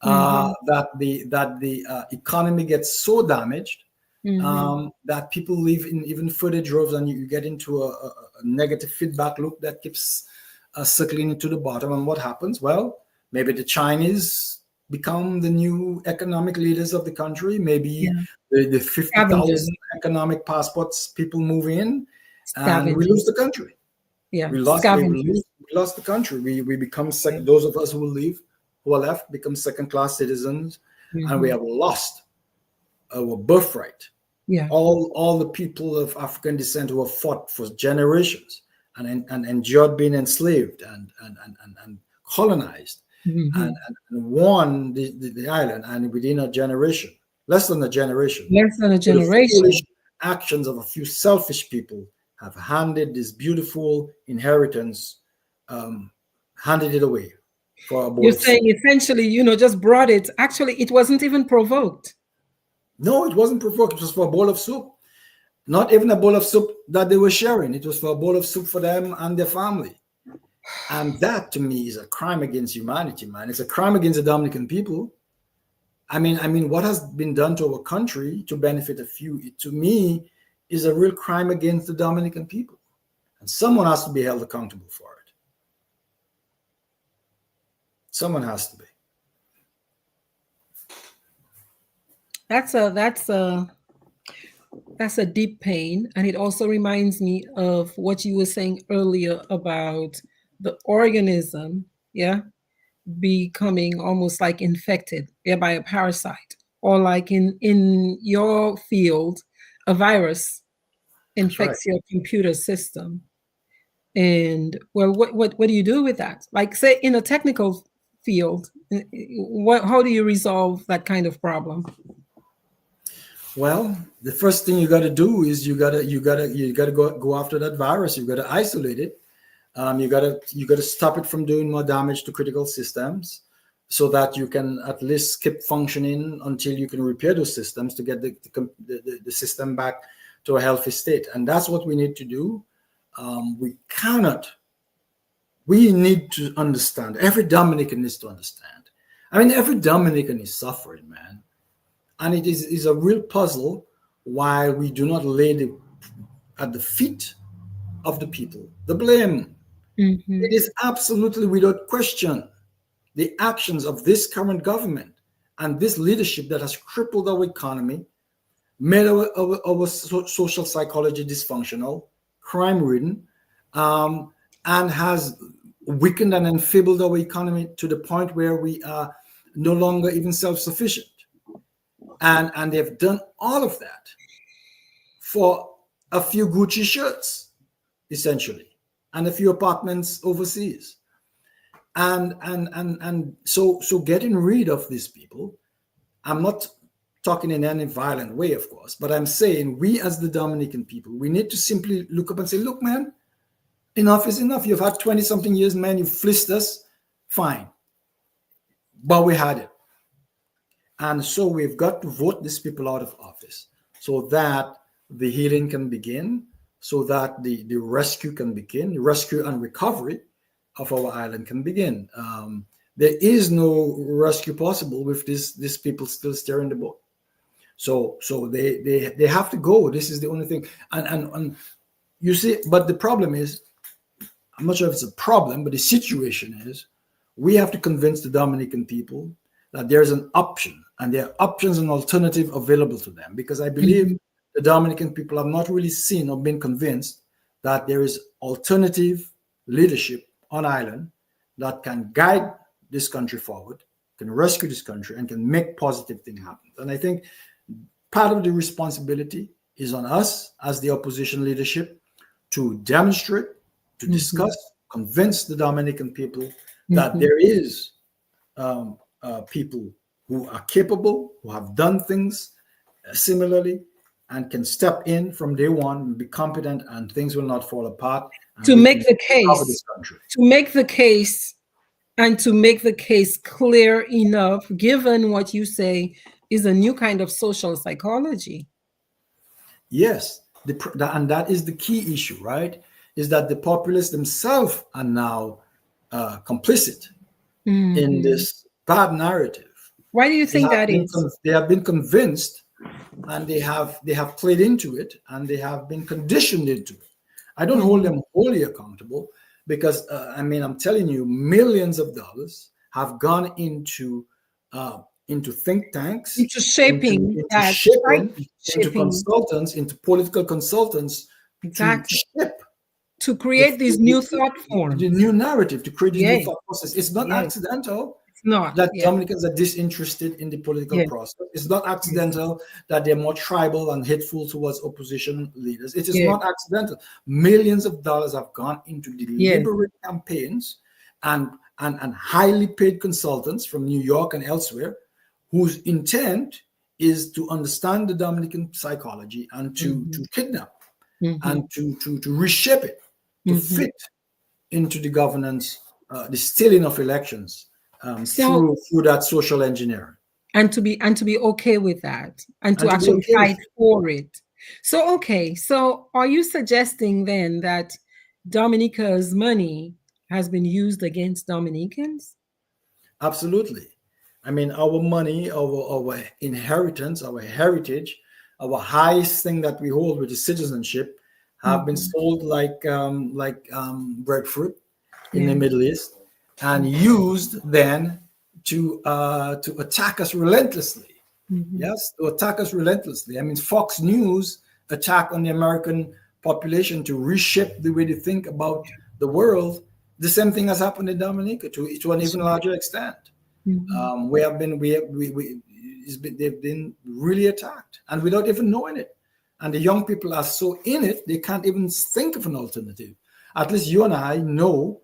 that the economy gets so damaged that people live in even further droves, and you get into a negative feedback loop that keeps circling into the bottom. And what happens? Well, maybe the Chinese become the new economic leaders of the country. Maybe the 50,000 economic passports people move in, and we lose the country. Yeah, We lost the country. We become those of us who are left become second-class citizens, and we have lost our birthright. Yeah. All the people of African descent who have fought for generations and endured being enslaved and colonized and won the island, and within a generation, less than a generation, the foolish actions of a few selfish people have handed this beautiful inheritance, handed it away for a bowl You're of soup. saying essentially, just brought it. Actually, it wasn't even provoked. No, it wasn't provoked. It was for a bowl of soup. Not even a bowl of soup that they were sharing. It was for a bowl of soup for them and their family. And that, to me, is a crime against humanity, man. It's a crime against the Dominican people. I mean, what has been done to our country to benefit a few, to me, is a real crime against the Dominican people. And someone has to be held accountable for it. Someone has to be. That's a deep pain. And it also reminds me of what you were saying earlier about the organism, becoming almost like infected by a parasite, or like in your field, a virus infects your computer system. And well, what do you do with that? Like, say, in a technical field, how do you resolve that kind of problem? Well, the first thing you got to do is you got to go after that virus. You got to isolate it. You got to stop it from doing more damage to critical systems, so that you can at least keep functioning until you can repair those systems to get the system back to a healthy state. And that's what we need to do. We need to understand. Every Dominican needs to understand. I mean, every Dominican is suffering, man. And it is a real puzzle why we do not lay at the feet of the people the blame. It is absolutely without question the actions of this current government and this leadership that has crippled our economy, made our social psychology dysfunctional, crime-ridden, and has weakened and enfeebled our economy to the point where we are no longer even self-sufficient. And they've done all of that for a few Gucci shirts, essentially, and a few apartments overseas. And so getting rid of these people, I'm not talking in any violent way, of course, but I'm saying we as the Dominican people, we need to simply look up and say, look, man, enough is enough. You've had 20-something years, man, you fleeced us, fine. But we had it. And so we've got to vote these people out of office so that the healing can begin, so that the rescue can begin, the rescue and recovery of our island can begin. There is no rescue possible with these people still steering the boat. So they have to go. This is the only thing. And you see, but the problem is, I'm not sure if it's a problem, but the situation is we have to convince the Dominican people that there's an option, and there are options and alternative available to them, because I believe the Dominican people have not really seen or been convinced that there is alternative leadership on island that can guide this country forward, can rescue this country, and can make positive things happen. And I think part of the responsibility is on us as the opposition leadership to demonstrate, to discuss, convince the Dominican people that there is people who are capable, who have done things similarly, and can step in from day one and be competent, and things will not fall apart. To make the case, and to make the case clear enough, given what you say is a new kind of social psychology. Yes, and that is the key issue, right? Is that the populists themselves are now complicit in this bad narrative. Why do you think that is? They have been convinced, and they have played into it, and they have been conditioned into it. I don't hold them wholly accountable, because I'm telling you, millions of dollars have gone into think tanks, into shaping, into consultants, into political consultants, to create these new thought forms, the new narrative, to create this new thought process. It's not accidental. Not that Dominicans are disinterested in the political process. It's not accidental that they're more tribal and hateful towards opposition leaders. It is not accidental. Millions of dollars have gone into deliberate campaigns and highly paid consultants from New York and elsewhere, whose intent is to understand the Dominican psychology and to kidnap and to reshape it, to fit into the governance, the stealing of elections. Through that social engineering, and to be okay with that, and to actually fight for it. So are you suggesting then that Dominica's money has been used against Dominicans? Absolutely. Our money, our inheritance, our heritage, our highest thing that we hold, which is citizenship, have been sold like breadfruit in the Middle East, and used then to attack us relentlessly. Yes, to attack us relentlessly. Fox News attack on the American population to reshape the way they think about the world. The same thing has happened in Dominica to an even larger extent. They've been really attacked, and without even knowing it. And the young people are so in it, they can't even think of an alternative. At least you and I know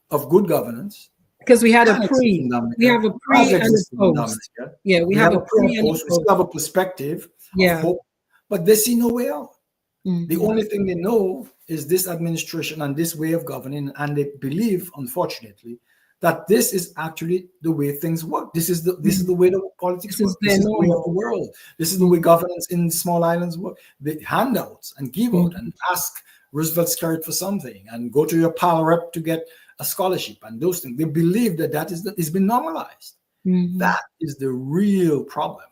of good governance, because we had a pre, we have a pre and a post. Yeah, we have a pre and a post. We still have a perspective of hope, but they see no way out. The only thing they know is this administration and this way of governing, and they believe, unfortunately, that this is actually the way things work. This is the way the politics work. This is the way of the world. This is the way governance in small islands work. They handouts and give out and ask Roosevelt Scarrett for something, and go to your pal rep to get a scholarship, and those things. They believe that is been normalized. That is the real problem,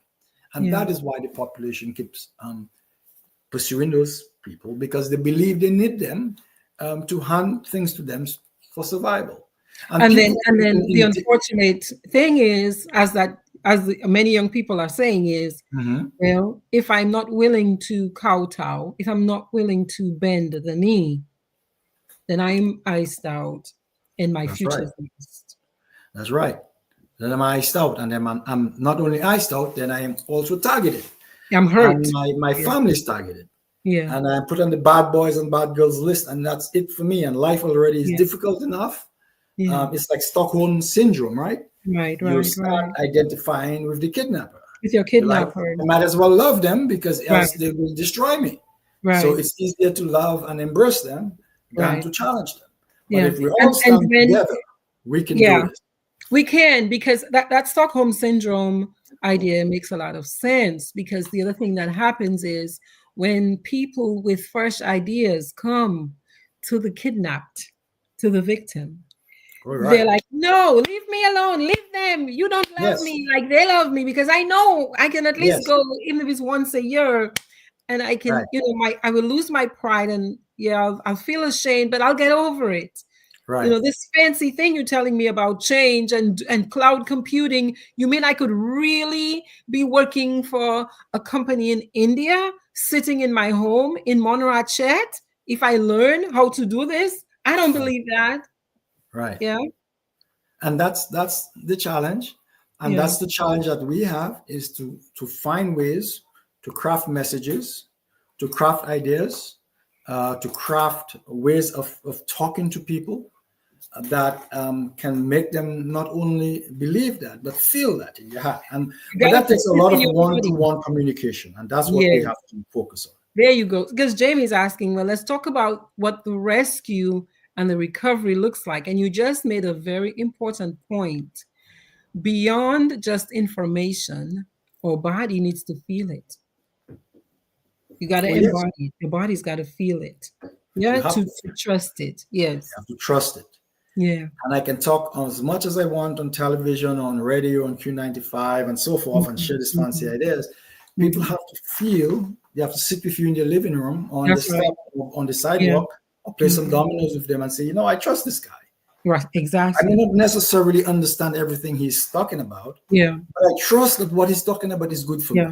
and that is why the population keeps pursuing those people, because they believe they need them to hand things to them for survival. And then the unfortunate thing is, as many young people are saying, is well, if I'm not willing to kowtow, if I'm not willing to bend the knee, then I'm iced out. and my That's right. future's lost. That's right. Then I'm iced out, and then I'm not only iced out, then I am also targeted, I'm hurt. and my Yeah. family's targeted, Yeah. and I'm put on the bad boys and bad girls list, and that's it for me. And life already is Yeah. difficult enough. Yeah. It's like Stockholm syndrome, right? Right. You Right. start Right. identifying with the kidnapper. With your You're like, kidnapper. I might as well love them because Right. else they will destroy me. So Right. it's easier to love and embrace them than Right. to challenge them. But Yeah. if we all And stand when, together, we can do yeah, this. we can, because that Stockholm syndrome idea makes a lot of sense, because the other thing that happens is when people with fresh ideas come to the kidnapped, to the victim, All they're right. like, no, leave me alone, leave them. You don't love Yes. me like they love me, because I know I can at least Yes. go, even if it's once a year, and I Right. can, I will lose my pride, and yeah, I'll feel ashamed, but I'll get over it. Right. This fancy thing you're telling me about change and cloud computing, you mean I could really be working for a company in India, sitting in my home in Monrachet, if I learn how to do this? I don't Right. believe that. Right. Yeah. And that's the challenge. And Yeah. that's the challenge that we have, is to find ways to craft messages, to craft ideas, to craft ways of talking to people that can make them not only believe that but feel that in your heart. You But gotta that put takes a it lot in of your body. one-to-one communication, and that's what we Yes. have to focus on. There you go. Because Jamie's asking, well, let's talk about what the rescue and the recovery looks like. And you just made a very important point. Beyond just information, our body needs to feel it. You got to Oh yes, embody it. Your body's got to feel it. you Yeah, have to to, trust it. Yes. trust it. Yeah. And I can talk as much as I want on television, on radio, on Q95, and so forth, and share these fancy Mhm. ideas. People Mhm. have to feel. They have to sit with you in your living room, on the That's right. step, or on the Yeah. sidewalk, or play some Mhm. dominoes with them and say, I trust this guy. Right. I may Exactly. not necessarily understand everything he's talking about, Yeah. but I trust that what he's talking about is good for Yeah. me.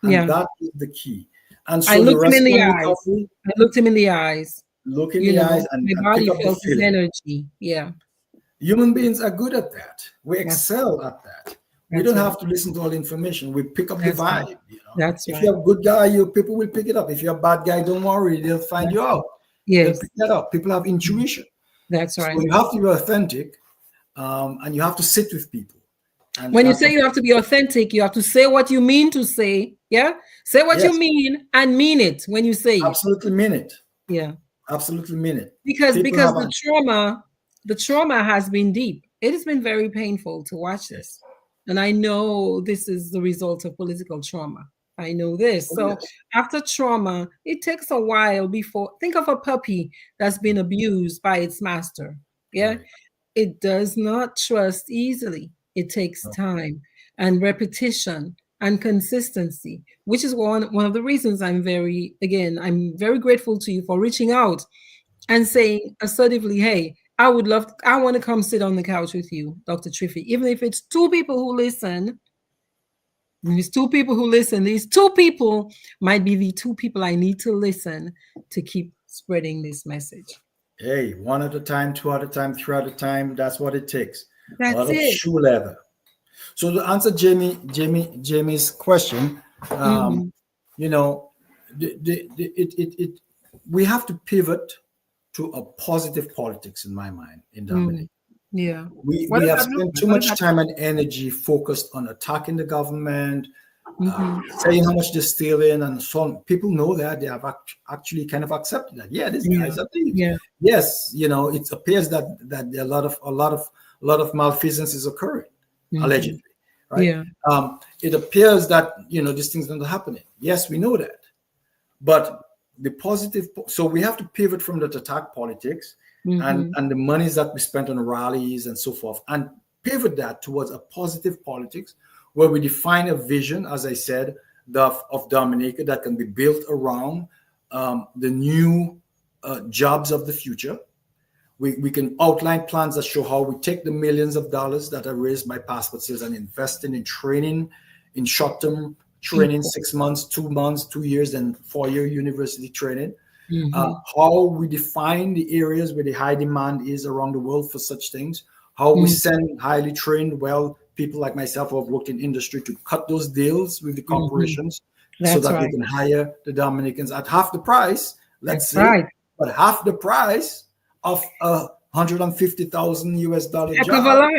And Yeah. that is the key. And I so the looked him in rescue the and eyes. recovery, I looked him in the eyes. look in the eyes My and pick body up the felt his feeling. energy. Yeah. Human beings are good at that. We That's excel at that. We that's don't right. have to listen to all the information. We pick up the That's right. vibe. That's If right. you're a good guy, people will pick it up. If you're a bad guy, don't worry, they'll find That's you right. out. They'll Yes. pick that up. People have intuition. That's So right. you have to be authentic, and you have to sit with people. And When you that's say you have to be authentic, you have to say what you mean to say. Yeah. Say what you yes, mean and mean it when you say it. absolutely mean it. Yeah. Absolutely mean it. Because People have the trauma has been deep. It has been very painful to watch this. And I know this is the result of political trauma. I know this. oh So yes, after trauma, it takes a while before, think of a puppy that's been abused by its master. Yeah. right. It does not trust easily. It takes No, time and repetition and consistency, which is one of the reasons I'm very grateful to you for reaching out and saying assertively, hey, I want to come sit on the couch with you, Dr. Triphi. Even if it's two people who listen, these two people who listen, these two people might be the two people I need to listen to keep spreading this message. hey, one at a time, two at a time, three at a time. That's what it takes. A That's lot of it. shoe leather. So to answer Jamie's question, Mhm. you know, we have to pivot to a positive politics in my mind, in Dominic. Mm. Yeah. What We does have that look spent like? too What does much that time and energy focused on attacking the government, Mm-hmm. saying how much they're stealing, and so on. People know that they have actually kind of accepted that. Yeah, these Yeah. guys are thieves. Yeah. Yes, it appears that there are a lot of malfeasance is occurring, Mm-hmm. allegedly, right? Yeah. It appears that these things are not happening. Yes, we know that, but the positive. So we have to pivot from that attack politics Mm-hmm. and the monies that we spent on rallies and so forth, and pivot that towards a positive politics where we define a vision, as I said, of Dominica that can be built around the new jobs of the future. We can outline plans that show how we take the millions of dollars that are raised by passport sales and invest in training, in short-term training, People. 6 months, 2 months, 2 years, and 4-year university training. how we define the areas where the high demand is around the world for such things, how we send highly trained, well, people like myself who have worked in industry to cut those deals with the corporations so That's that right. we can hire the Dominicans at half the price, let's That's say, right. but half the price of a $150,000 Heck of a job lot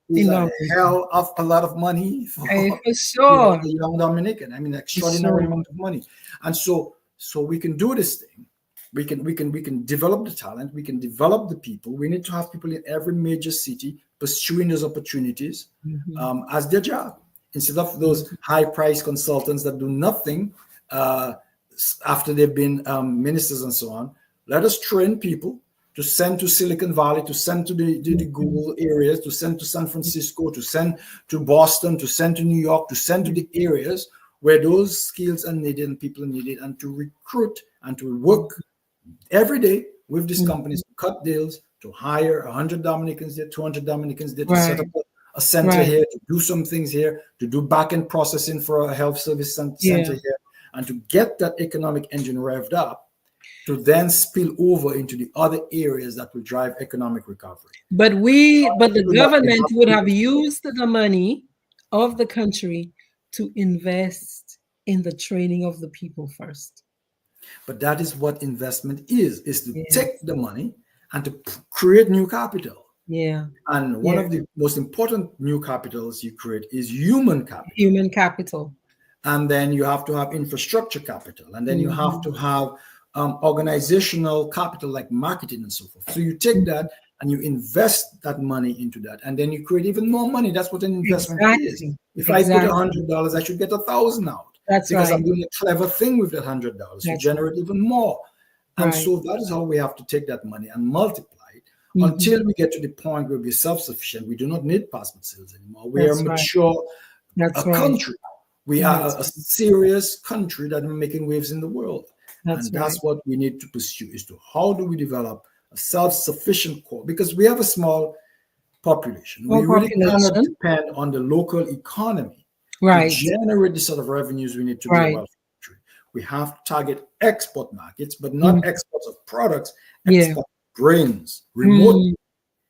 is in a Dominica. hell of a lot of money for For sure. a young Dominican. I mean, For extraordinary sure. amount of money. And so we can do this thing. We can develop the talent. We can develop the people. We need to have people in every major city pursuing those opportunities as their job, instead of those high-priced consultants that do nothing after they've been ministers and so on. Let us train people to send to Silicon Valley, to send to the Google areas, to send to San Francisco, to send to Boston, to send to New York, to send to the areas where those skills are needed and people are needed, and to recruit and to work every day with these companies to cut deals, to hire 100 Dominicans there, 200 Dominicans there, to set up a center here, to do some things here, to do back-end processing for a health service center here, and to get that economic engine revved up, to then spill over into the other areas that will drive economic recovery. But the government would have used the money of the country to invest in the training of the people first. But that is what investment is to take the money and to create new capital. Yeah. And one of the most important new capitals you create is human capital. Human capital. And then you have to have infrastructure capital. And then you have to have organizational capital like marketing and so forth. So you take that and you invest that money into that. And then you create even more money. That's what an investment is. If I put $100, I should get 1,000 out. Because I'm doing a clever thing with that $100 to generate even more. And so that is how we have to take that money and multiply it until we get to the point where we're self-sufficient. We do not need passport sales anymore. We are mature country. We are a serious country that is making waves in the world. That's what we need to pursue, is to how do we develop a self-sufficient core? Because we have a small population. We really cannot depend on the local economy to generate the sort of revenues we need to be a wealthy country. We have to target export markets, but not exports of products, export brains, remote.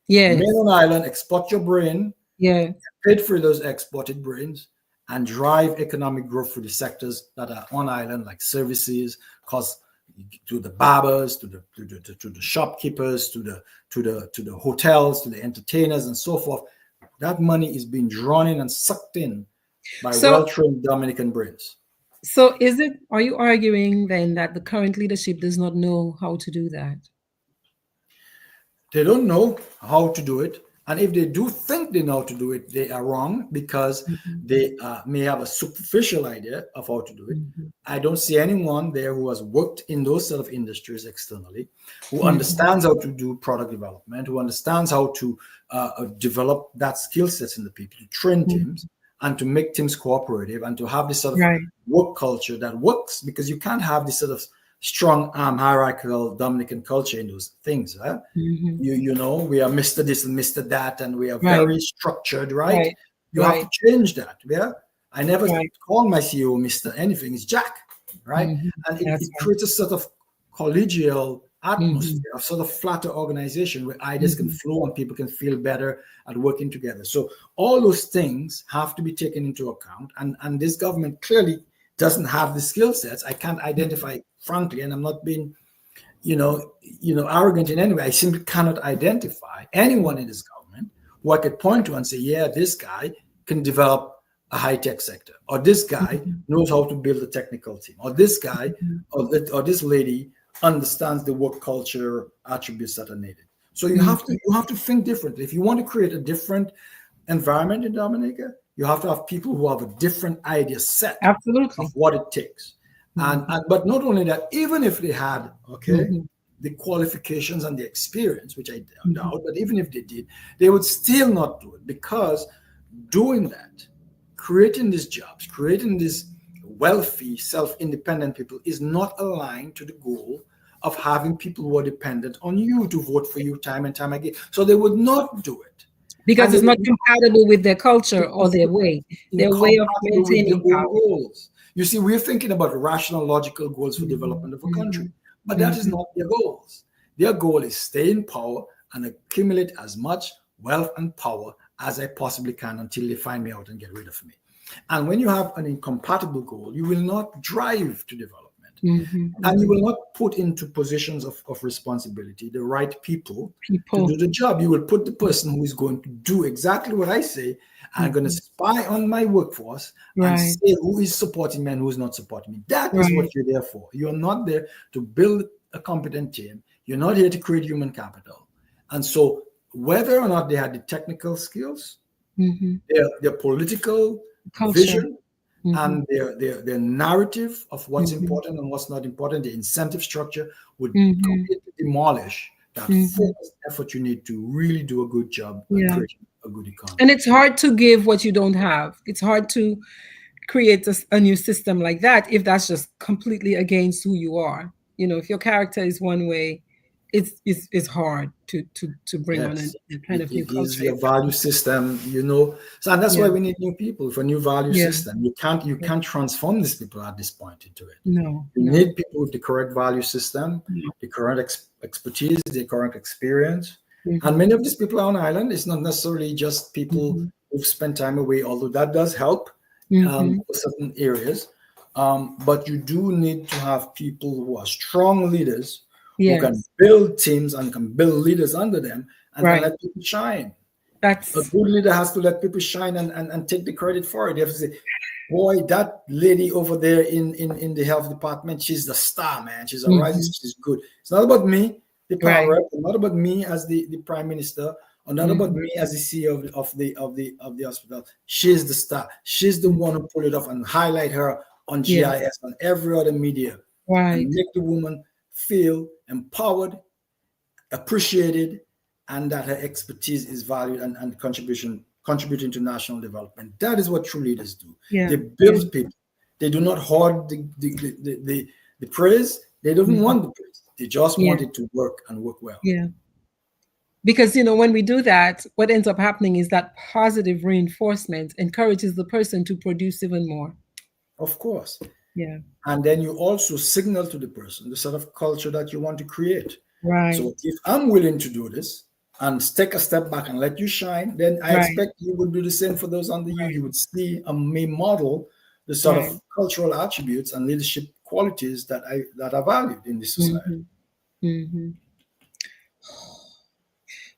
Remain on island, export your brain, paid for those exported brains, and drive economic growth for the sectors that are on island, like services, to the barbers, to the shopkeepers, to the hotels, to the entertainers, and so forth. That money is being drawn in and sucked in by well-trained Dominican brains. So are you arguing then that the current leadership does not know how to do that? They don't know how to do it. And if they do think they know how to do it, they are wrong, because they may have a superficial idea of how to do it. I don't see anyone there who has worked in those sort of industries externally, who understands how to do product development, who understands how to develop that skill set in the people, to train teams, and to make teams cooperative, and to have this sort of work culture that works, because you can't have this sort of strong hierarchical Dominican culture in those things. You know, we are Mr. this and Mr. that, and we are very structured, right? You have to change that. I never call my CEO Mr. anything, it's Jack, right? And it creates a sort of collegial atmosphere, a sort of flatter organization where ideas can flow and people can feel better at working together. So all those things have to be taken into account, and this government clearly doesn't have the skill sets. I can't identify, frankly, and I'm not being, arrogant in any way. I simply cannot identify anyone in this government who I could point to and say, yeah, this guy can develop a high-tech sector, or this guy knows how to build a technical team, or this guy or this lady understands the work culture attributes that are needed. So you have to think differently. If you want to create a different environment in Dominica, you have to have people who have a different idea set of what it takes. But not only that, even if they had the qualifications and the experience, which I doubt, but even if they did, they would still not do it, because doing that, creating these jobs, creating these wealthy, self-independent people is not aligned to the goal of having people who are dependent on you to vote for you time and time again. So they would not do it. Because it's not compatible with their culture or their way of maintaining power. Goals. You see, we're thinking about rational, logical goals for development of a country. But that is not their goals. Their goal is stay in power and accumulate as much wealth and power as I possibly can until they find me out and get rid of me. And when you have an incompatible goal, you will not drive to development. And you will not put into positions of responsibility the right people to do the job. You will put the person who is going to do exactly what I say and going to spy on my workforce and say who is supporting me and who is not supporting me. That is what you're there for. You're not there to build a competent team. You're not here to create human capital. And so whether or not they had the technical skills, their political vision, and their narrative of what's important and what's not important, the incentive structure would completely demolish that focused effort you need to really do a good job at creating a good economy. And it's hard to give what you don't have. It's hard to create a new system like that if that's just completely against who you are. You know, if your character is one way, it's hard to bring on a kind of new culture. It is your value system, you know. So, and that's why we need new people for new value system. You can't transform these people at this point into it. No. You need people with the correct value system, the correct expertise, the correct experience. And many of these people on island, it's not necessarily just people who've spent time away, although that does help for certain areas. But you do need to have people who are strong leaders, who can build teams and can build leaders under them and can let people shine. A good leader has to let people shine and take the credit for it. You have to say, boy, that lady over there in the health department, she's the star, man. She's a rising, she's good. It's not about me, the power rep, it's not about me as the prime minister, or not about me as the CEO of the hospital. She's the star. She's the one who pulled it off, and highlight her on GIS, on every other media. And make the woman feel empowered, appreciated, and that her expertise is valued and contributing to national development. That is what true leaders do. They build people. They do not hoard the praise. They don't want the praise. They just want it to work and work well. Because, you know, when we do that, what ends up happening is that positive reinforcement encourages the person to produce even more. Of course. And then you also signal to the person the sort of culture that you want to create. So if I'm willing to do this and take a step back and let you shine, then I expect you would do the same for those under you. You would see a model the sort of cultural attributes and leadership qualities that are valued in this society.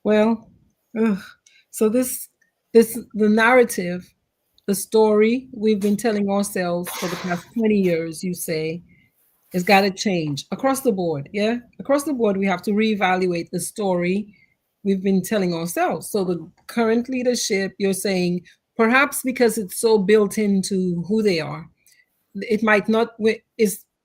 Well, so the narrative, the story we've been telling ourselves for the past 20 years, you say, has got to change across the board. Across the board, we have to reevaluate the story we've been telling ourselves. So the current leadership, you're saying, perhaps because it's so built into who they are, it might not,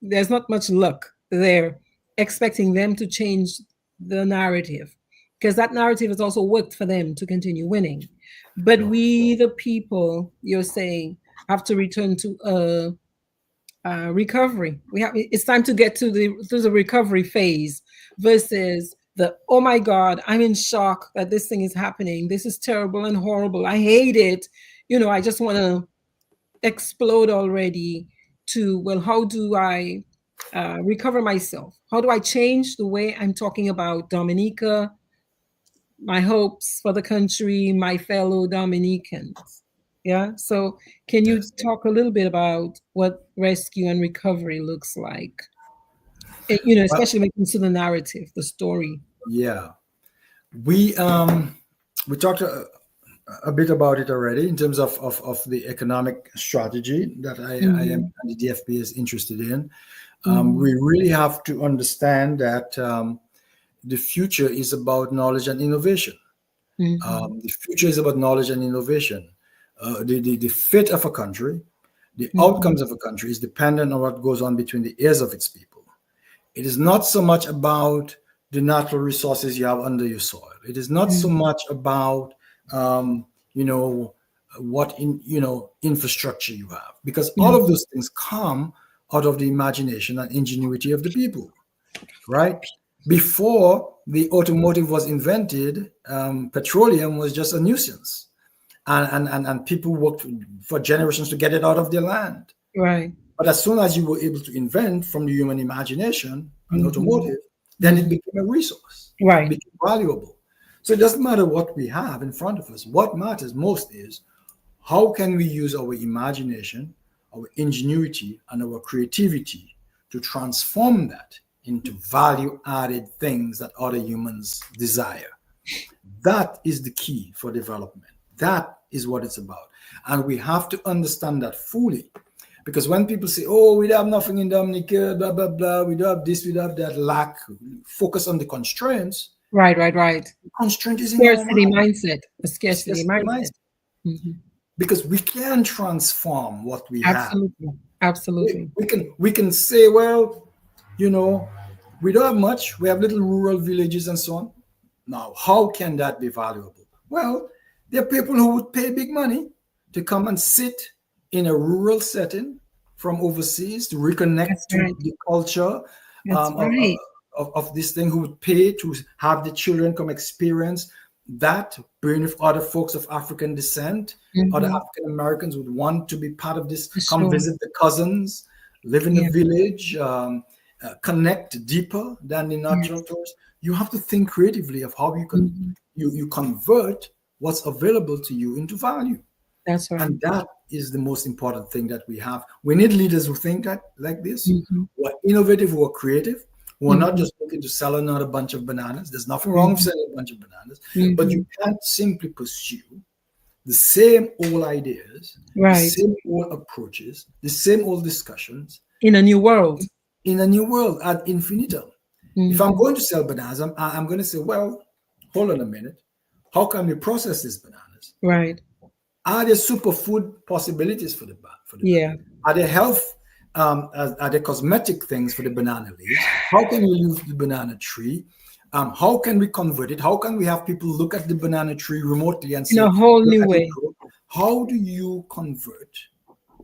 there's not much luck there expecting them to change the narrative, because that narrative has also worked for them to continue winning. But we, the people, you're saying, have to return to recovery. It's time to get to the recovery phase versus the, oh my God, I'm in shock that this thing is happening. This is terrible and horrible. I hate it. You know, I just want to explode already, to, well, how do I recover myself? How do I change the way I'm talking about Dominica, my hopes for the country, my fellow Dominicans? So can you talk a little bit about what rescue and recovery looks like? You know, especially when it comes to the narrative, the story. We talked a bit about it already in terms of the economic strategy that I am and the DFP is interested in. We really have to understand that the future is about knowledge and innovation. The future is about knowledge and innovation. The fate of a country, the outcomes of a country is dependent on what goes on between the ears of its people. It is not so much about the natural resources you have under your soil. It is not so much about what infrastructure you have, because all of those things come out of the imagination and ingenuity of the people, right? Before the automotive was invented, petroleum was just a nuisance, and people worked for generations to get it out of their land. Right. But as soon as you were able to invent from the human imagination, an automotive, then it became a resource. Right. It became valuable. So it doesn't matter what we have in front of us. What matters most is how can we use our imagination, our ingenuity, and our creativity to transform that into value-added things that other humans desire. That is the key for development. That is what it's about. And we have to understand that fully. Because when people say, oh, we have nothing in Dominica, blah, blah, blah, we don't have this, we don't have that, lack, focus on the constraints. Right. The constraint is in Scarcity our mind. mindset. A scarcity mindset. Because we can transform what we Absolutely. have. Absolutely. We can say, well, you know, we don't have much. We have little rural villages and so on. Now, how can that be valuable? Well, there are people who would pay big money to come and sit in a rural setting from overseas to reconnect to the culture of this thing, who would pay to have the children come experience that, bring with other folks of African descent. Other African Americans would want to be part of this, come visit the cousins, live in the village, connect deeper than the natural tours. You have to think creatively of how you can you convert what's available to you into value. That's right. And that is the most important thing that we have. We need leaders who think like this, who are innovative, who are creative, who are not just looking to sell another bunch of bananas. There's nothing wrong with selling a bunch of bananas, but you can't simply pursue the same old ideas, the same old approaches, the same old discussions in a new world. In a new world ad infinitum. If I'm going to sell bananas, I'm going to say, well, hold on a minute. How can we process these bananas? Right. Are there superfood possibilities for the banana? Are there health, are there cosmetic things for the banana leaves? How can we use the banana tree? How can we convert it? How can we have people look at the banana tree remotely and say, in a whole new way? How do you convert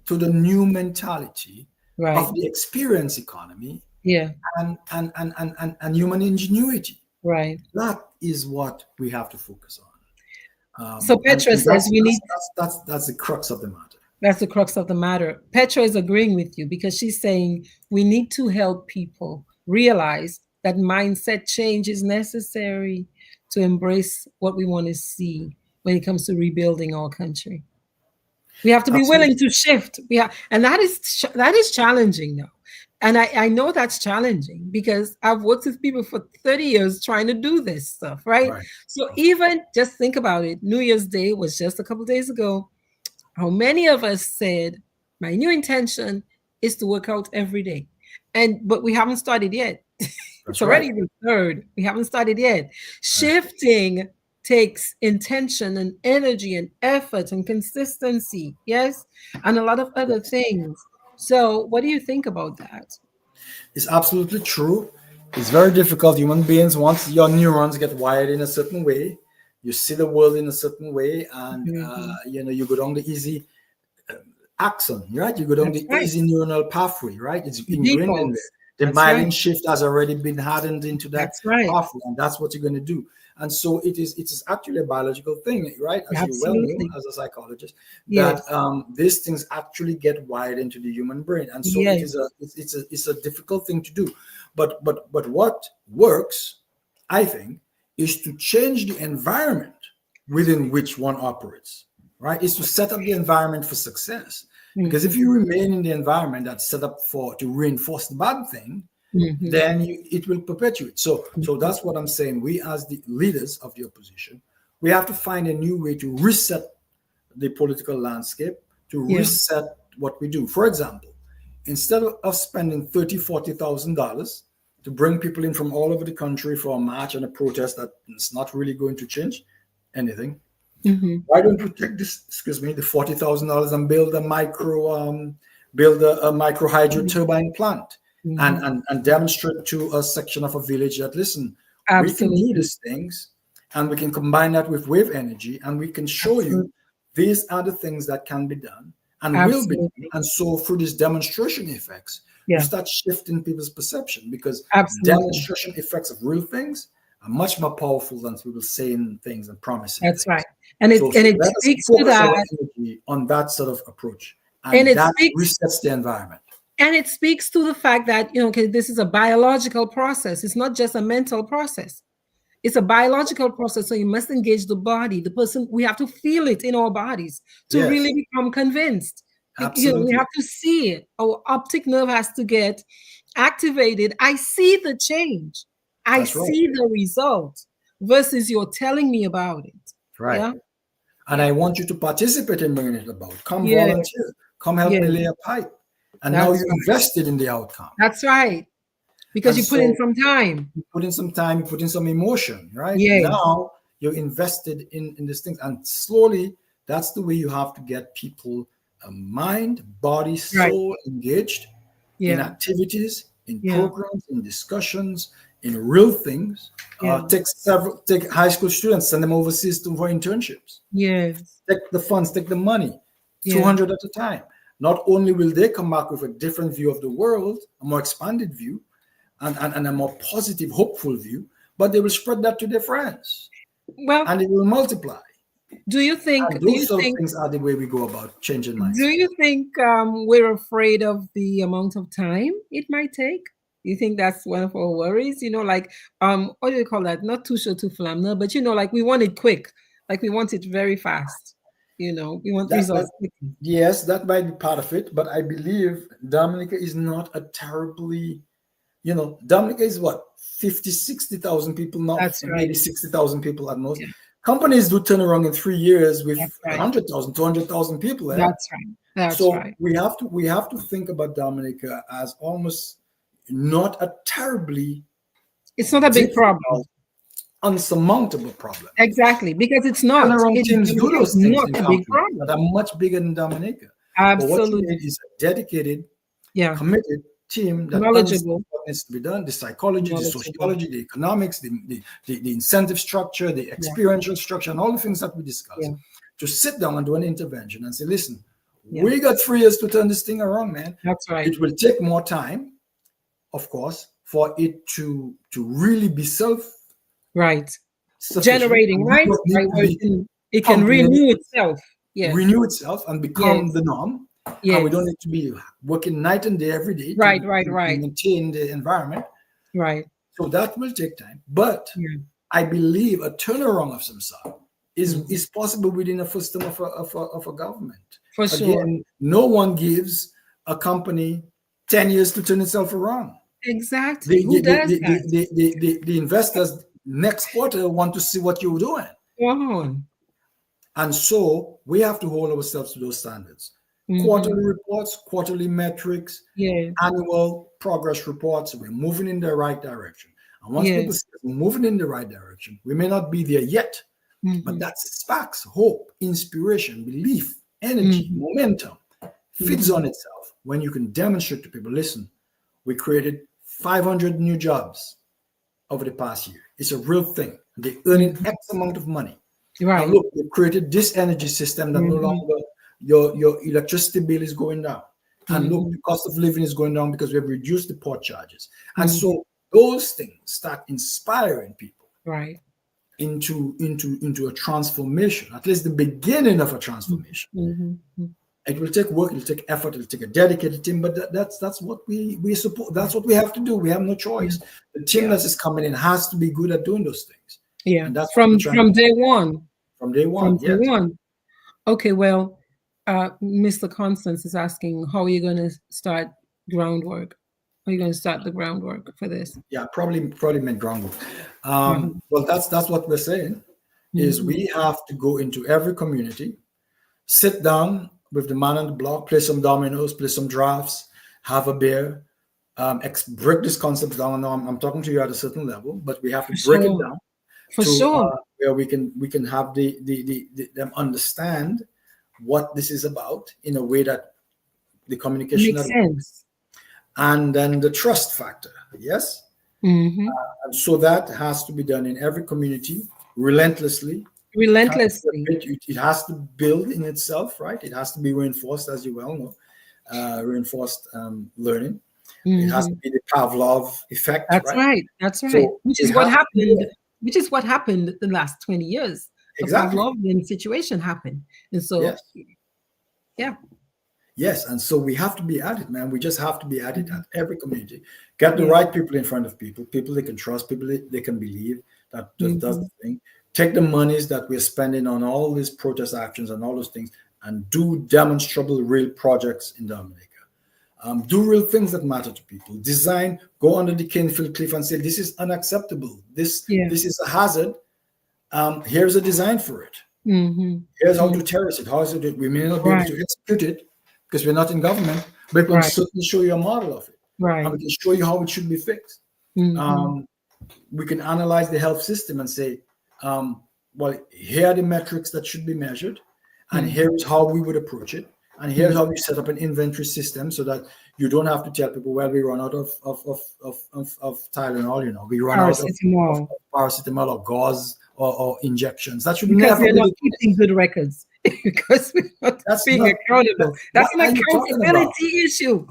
to the new mentality of the experience economy? And human ingenuity. Right. That is what we have to focus on. So Petra says we need. That's the crux of the matter. That's the crux of the matter. Petra is agreeing with you because she's saying we need to help people realize that mindset change is necessary to embrace what we want to see when it comes to rebuilding our country. We have to be willing to shift. And that is challenging now. And I know that's challenging because I've worked with people for 30 years trying to do this stuff, right? So even just think about it. New Year's Day was just a couple of days ago. How many of us said, my new intention is to work out every day. But we haven't started yet. It's already the 3rd. We haven't started yet. Shifting takes intention and energy and effort and consistency. Yes. And a lot of other things. So what do you think about that? It's absolutely true. It's very difficult. Human beings, once your neurons get wired in a certain way, you see the world in a certain way, and you go down the easy axon, right? You go down the easy neuronal pathway, right? It's ingrained in there. The myelin shift has already been hardened into that pathway, and that's what you're going to do. And so it is actually a biological thing, right? As you well know, as a psychologist, that these things actually get wired into the human brain, and so it's a difficult thing to do. But what works, I think, is to change the environment within which one operates. Right? Is to set up the environment for success. Because if you remain in the environment that's set up to reinforce the bad thing, then it will perpetuate. So that's what I'm saying. We, as the leaders of the opposition, we have to find a new way to reset the political landscape, to reset what we do. For example, instead of spending $30,000-$40,000 to bring people in from all over the country for a march and a protest that is not really going to change anything, why don't we take this, the $40,000 and build a micro hydro turbine plant and demonstrate to a section of a village that, listen, we can do these things, and we can combine that with wave energy, and we can show you these are the things that can be done and will be done. And so through these demonstration effects, you start shifting people's perception, because demonstration effects of real things are much more powerful than people saying things and promising. That's right. And it speaks to that on that sort of approach. And that resets the environment. And it speaks to the fact that, okay, this is a biological process. It's not just a mental process. It's a biological process. So you must engage the body, the person. We have to feel it in our bodies to Yes, really become convinced. We absolutely. have to see it. Our optic nerve has to get activated. I see the change. I That's right. see the result versus you're telling me about it. Right. Yeah. And Yeah. I want you to participate in bringing it about. Come Yeah. volunteer. Come help me Yeah. lay a pipe. And now That's you right. invested in the outcome. That's right. Because And you put in so some time. you put in some time, you put in some emotion, right? Yes. Now you're invested in this thing. And slowly, that's the way you have to get people mind, body, Right. soul engaged in Yeah. activities, in Yeah. programs, in discussions, in real things. Yeah. Take high school students, send them overseas for internships. Yes. Take the funds, take the money, Yeah. 200 at a time. Not only will they come back with a different view of the world, a more expanded view, and a more positive, hopeful view, but they will spread that to their friends Well, and it will multiply. do you think And do you those sort of think things are the way we go about changing do mindset. you think we're afraid of the amount of time it might take? You think that's one of our worries? Like what do you call that? Not too short, too flamna, but like we want it quick, like we want it very fast. We want That results quickly. yes, that might be part of it, but I believe Dominica is not a terribly, Dominica is what, 50, 60,000 people, not That's right. maybe 60,000 people at most. Yeah, Companies do turn around in 3 years with that's right. 100,000, 200,000 people there. That's right. That's So right. we have to think about Dominica as almost not a terribly It's not a big problem. difficult, unsurmountable problem. Exactly, because it's not. Turnaround It teams do is those things not in a big companies that problem. are much bigger than Dominica. But what you Absolutely. need is a dedicated, Yeah. committed team that understands Knowledgeable. what needs to be done, the psychology, the Knowledgeable. sociology, the economics, the incentive structure, the Yeah. experiential structure, and all the things that we discuss, Yeah. to sit down and do an intervention and say, listen, Yeah. we got 3 years to turn this thing around, man. That's right. It will take more time, of course, for it to really be Right. self-sufficient. Generating, And we right? don't need Right. to be It can pumping renew it, itself. Yes. renew itself and become Yes. the norm. And we don't Yes. need to be working night and day every day Right. to, Right. to Right. maintain the environment. Right. So that will take time. But Yeah. I believe a turnaround of some sort is Mhm. is possible within a system of a government. For sure. Again, no one gives a company 10 years to turn itself around. Exactly. The, Who the, the, does the, that? the investors next quarter want to see what you're doing. Come on. And so we have to hold ourselves to those standards. Mm-hmm. Quarterly reports, quarterly metrics, Yes. annual progress reports. We're moving in the right direction. And once people Yes. see we're moving in the right direction, we may not be there yet, but Mm-hmm. that sparks hope, inspiration, belief, energy, Mm-hmm. momentum, feeds Mm-hmm. on itself when you can demonstrate to people, listen, we created 500 new jobs over the past year. It's a real thing. They're earning Mm-hmm. X amount of money. Right. And look, we created this energy system that no Mm-hmm. longer your electricity bill is going down. And look, Mm-hmm. the cost of living is going down because we have reduced the port charges. And Mm-hmm. so those things start inspiring people Right. into a transformation, at least the beginning of a transformation. Mm-hmm. It will take work, it'll take effort, it'll take a dedicated team, but that's what we support. That's what we have to do. We have no choice. The team Yeah. that is coming in has to be good at doing those things. Yeah. And that's what From we're trying to do day one. from day From one. day Yes. one. Okay, well, Mr. Constance is asking, how are you going to start groundwork? How are you going to start the groundwork for this? Yeah, probably meant groundwork. Mhm. Well, that's what we're saying is Mhm. we have to go into every community, sit down with the man on the block, play some dominoes, play some drafts, have a beer, break this concept down. Now I'm talking to you at a certain level, but we have to For break it sure. down For to sure. where we can have them understand what this is about in a way that the communication Makes sense. and then the trust factor. Yes. Mm-hmm. And so that has to be done in every community relentlessly. Relentlessly. It has to build in itself, right? It has to be reinforced, as you well know, reinforced learning. It has to Mm-hmm. be the Pavlov effect, That's right? right. That's right. So Which it is what has to be happened. there. Which is what happened the last 20 years. The Exactly. Pavlovian situation happened. And so, Yes. yeah. Yes, and so we have to be at it, man. We just have to be at it at every community. Get the right people in front of people they can trust, people they can believe that just does the thing. Take the monies that we're spending on all these protest actions and all those things and do demonstrable real projects in Dominica. Do real things that matter to people. Design, go under the Kinfield cliff and say, this is unacceptable. This is a hazard. Here's a design for it. Here's how to terrace it. How is it? We may not be able to execute it because we're not in government, but we can certainly show you a model of it. And we can show you how it should be fixed. We can analyze the health system and say, well, here are the metrics that should be measured, and here's how we would approach it. And here's how we set up an inventory system so that you don't have to tell people, well, we run out of Tylenol, you know, we run out of paracetamol or gauze or injections. That should because never we're not keeping good records. Because we're not being accountable. That's an accountability issue.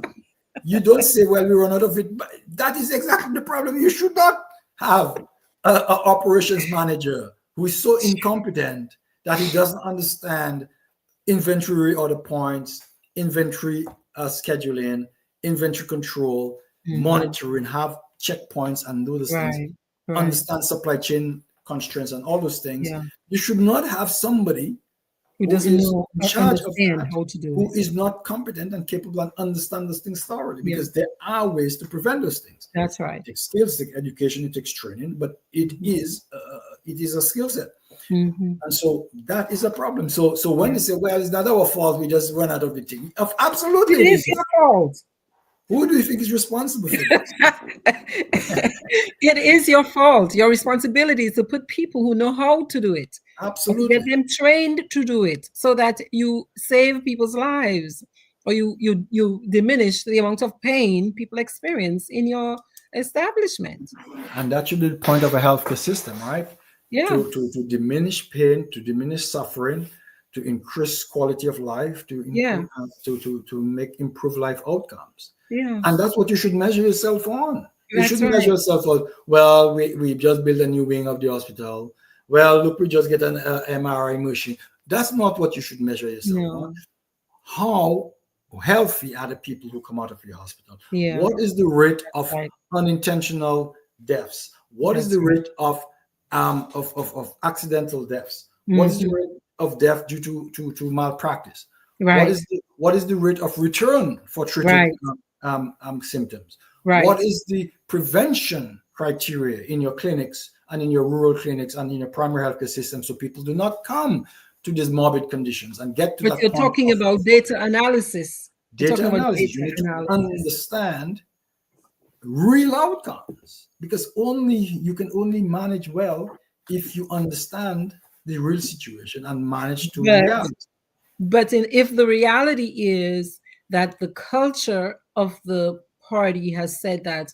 You don't say, well, we run out of it. But that is exactly the problem. You should not have an operations manager who is so incompetent that he doesn't understand inventory order points, inventory scheduling, inventory control, monitoring, have checkpoints and do those things. Understand supply chain constraints and all those things. You should not have somebody who doesn't know in charge of that, how to do who is not competent and capable and understand those things thoroughly, because there are ways to prevent those things. That's right. It takes skills, it takes education, it takes training, but it is a skill set. And so that is a problem. So when they say, well, it's not our fault, we just run out of the thing. Absolutely. It is your fault. Who do you think is responsible for this? It is your fault. Your responsibility is to put people who know how to do it. Absolutely. Get them trained to do it so that you save people's lives, or you diminish the amount of pain people experience in your establishment. And that should be the point of a healthcare system, right? Yeah. To diminish pain, to diminish suffering, to increase quality of life, to make improve life outcomes. Yeah. And that's what you should measure yourself on. You shouldn't measure yourself on, well, we just built a new wing of the hospital. Well, look, we just get an MRI machine. That's not what you should measure yourself on. How healthy are the people who come out of your hospital? What is the rate of unintentional deaths? What is the rate of accidental deaths? What is the rate of death due to malpractice? What is the rate of return for treated symptoms? What is the prevention criteria in your clinics and in your rural clinics and in your primary healthcare system, so people do not come to these morbid conditions and get to that point? But you're talking about data analysis. Data analysis. You need to understand real outcomes, because you can only manage well if you understand the real situation and manage to react. But if the reality is that the culture of the party has said that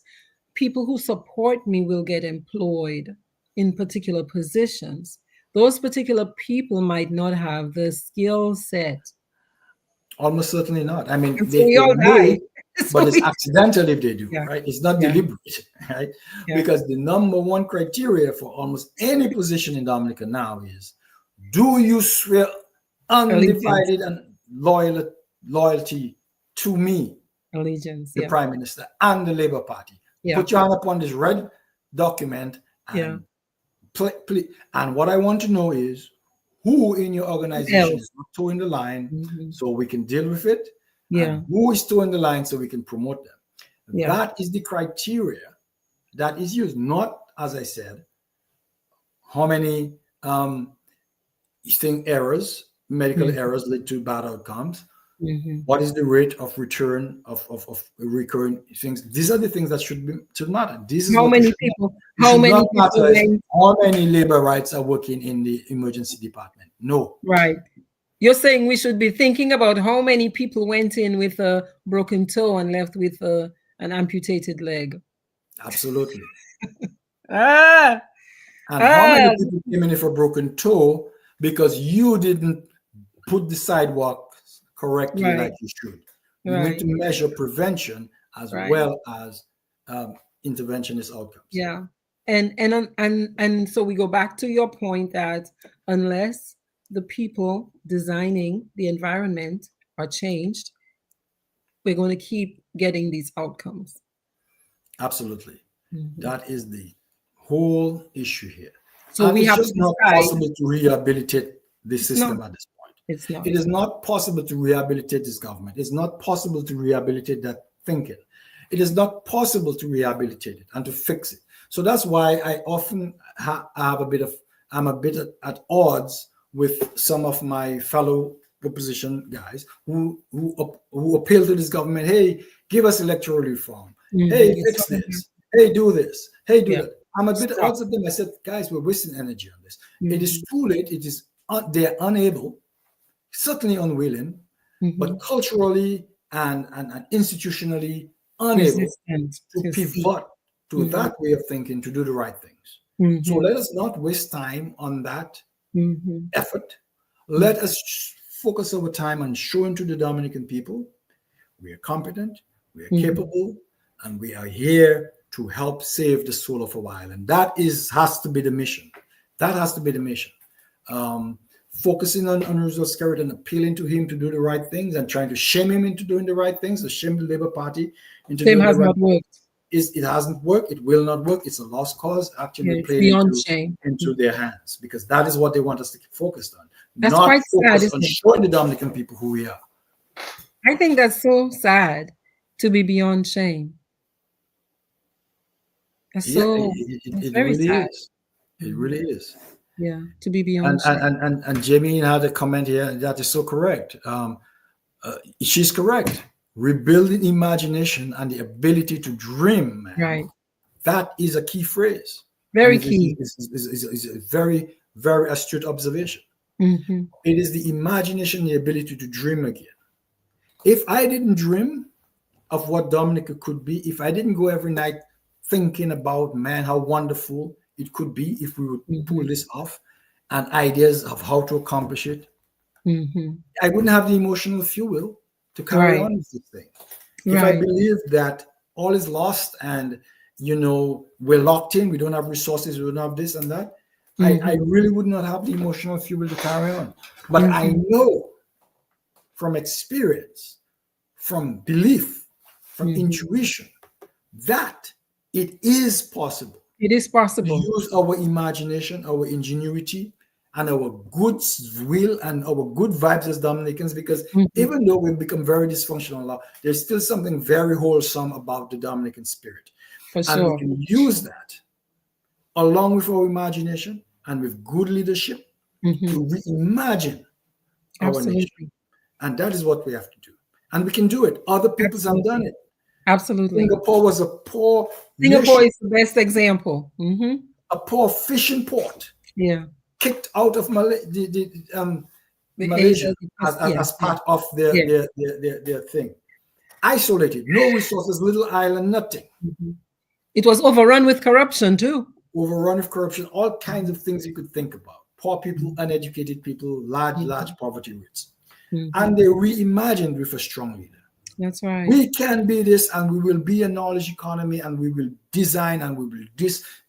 people who support me will get employed in particular positions, those particular people might not have the skill set. Almost certainly not. I mean, they all die. But it's accidental if they do, right? It's not deliberate, right? Because the number one criteria for almost any position in Dominica now is, do you swear undivided and loyalty to me, allegiance, the Prime Minister and the Labour Party? Put your hand upon this red document and and what I want to know is who in your organization is not towing the line so we can deal with it. And who is towing the line so we can promote them. That is the criteria that is used, not, as I said, how many errors, medical errors lead to bad outcomes. What is the rate of return of recurring things? These are the things that should matter. This is how many people how many labor rights are working in the emergency department. No. Right. You're saying we should be thinking about how many people went in with a broken toe and left with an amputated leg. Absolutely. And how many people came in for a broken toe because you didn't put the sidewalk correctly like you should. You need to measure prevention as well as interventionist outcomes. Yeah. And so we go back to your point that unless the people designing the environment are changed, we're going to keep getting these outcomes. Absolutely. Mhm. That is the whole issue here. So And we it's have to just not decide. possible to rehabilitate the It's not. system at this point. It's not. It is not possible to rehabilitate this government. It's not possible to rehabilitate that thinking. It is not possible to rehabilitate it and to fix it. So that's why I often I'm a bit at odds with some of my fellow opposition guys who appeal to this government. Hey, give us electoral reform. Hey, It's fix not. this. Hey, do this. Hey, do Yeah. that. I'm a bit at Stop. odds with them. I said, guys, we're wasting energy on this. It is Mhm. too late. It is they're unable, certainly unwilling, but culturally and institutionally unable Resistant to to see. pivot to that way of thinking to do the right things. So Mhm. let us not waste time on that Mhm. effort. Let us focus our time on showing to the Dominican people we are competent, we are Mhm. capable, and we are here to help save the soul of our island. That has to be the mission. That has to be the mission. Focusing on Roosevelt Skerritt and appealing to him to do the right things and trying to shame him into doing the right things, to shame the Labour Party into Shame doing the has right not worked. it hasn't worked. It will not work. It's a lost cause. Actually, Yeah, we it's played beyond shame. into their hands because that is what they want us to keep focused on, That's not quite sad, focus on isn't it? showing the Dominican people who we are. I think that's so sad to be beyond shame. That's Yeah, so, that's it very really sad. is. It really is. Yeah, to be And beyond shame. and Jamie had a comment here that is so correct. She's correct. Rebuilding imagination and the ability to dream, man. Right. That is a key phrase, and Very it is, key. is a very very astute observation. Hmm. It is the imagination, the ability to dream again. If I didn't dream of what Dominica could be, if I didn't go every night thinking about, man, how wonderful it could be if we would pull Hmm. this off and ideas of how to accomplish it, Hmm. I wouldn't have the emotional fuel to carry Right. on with this thing. If I Right. believe that all is lost and we're locked in, we don't have resources, we don't have this and that, I Hmm. really would not have the emotional fuel to carry on. But I Hmm. know from experience, from belief, from Hmm. intuition, that it is possible It is to possible. use our imagination, our ingenuity, and our good will and our good vibes as Dominicans, because Hmm. even though we've become very dysfunctional now, there's still something very wholesome about the Dominican spirit. For And we sure. can use that along with our imagination and with good leadership Hmm. to reimagine our nation. Absolutely. And that is what we have to do. And we can do it. Other peoples have done Absolutely. it. Absolutely. Singapore was a poor Singapore nation, is the best example. a poor fishing port, Yeah. kicked out of The Malaysia Asia, yes, as yes, part of yes. their thing. Isolated, no resources, little island, nothing. Mhm. It was overrun with corruption too. Overrun with corruption, all kinds of things you could think about. Poor people, Mhm. uneducated people, large, large Mhm. poverty rates. And Mhm. they reimagined with a strong leader. That's right. We can be this, and we will be a knowledge economy, and we will design, and we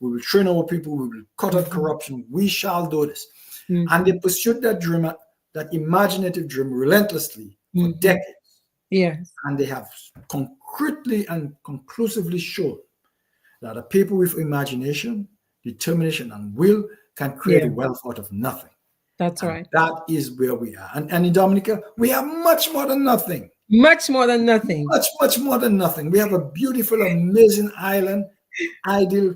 will train our people, we will cut out Mhm. corruption. We shall do this. And they Mhm. pursued that dream, that imaginative dream, relentlessly for Mhm. decades. Yes. And they have concretely and conclusively shown that a people with imagination, determination, and will can create Yeah. wealth out of nothing. That's And right. that is where we are. And in Dominica, we have much more than nothing. Much more than nothing. Much, much more than nothing. We have a beautiful, amazing island, ideal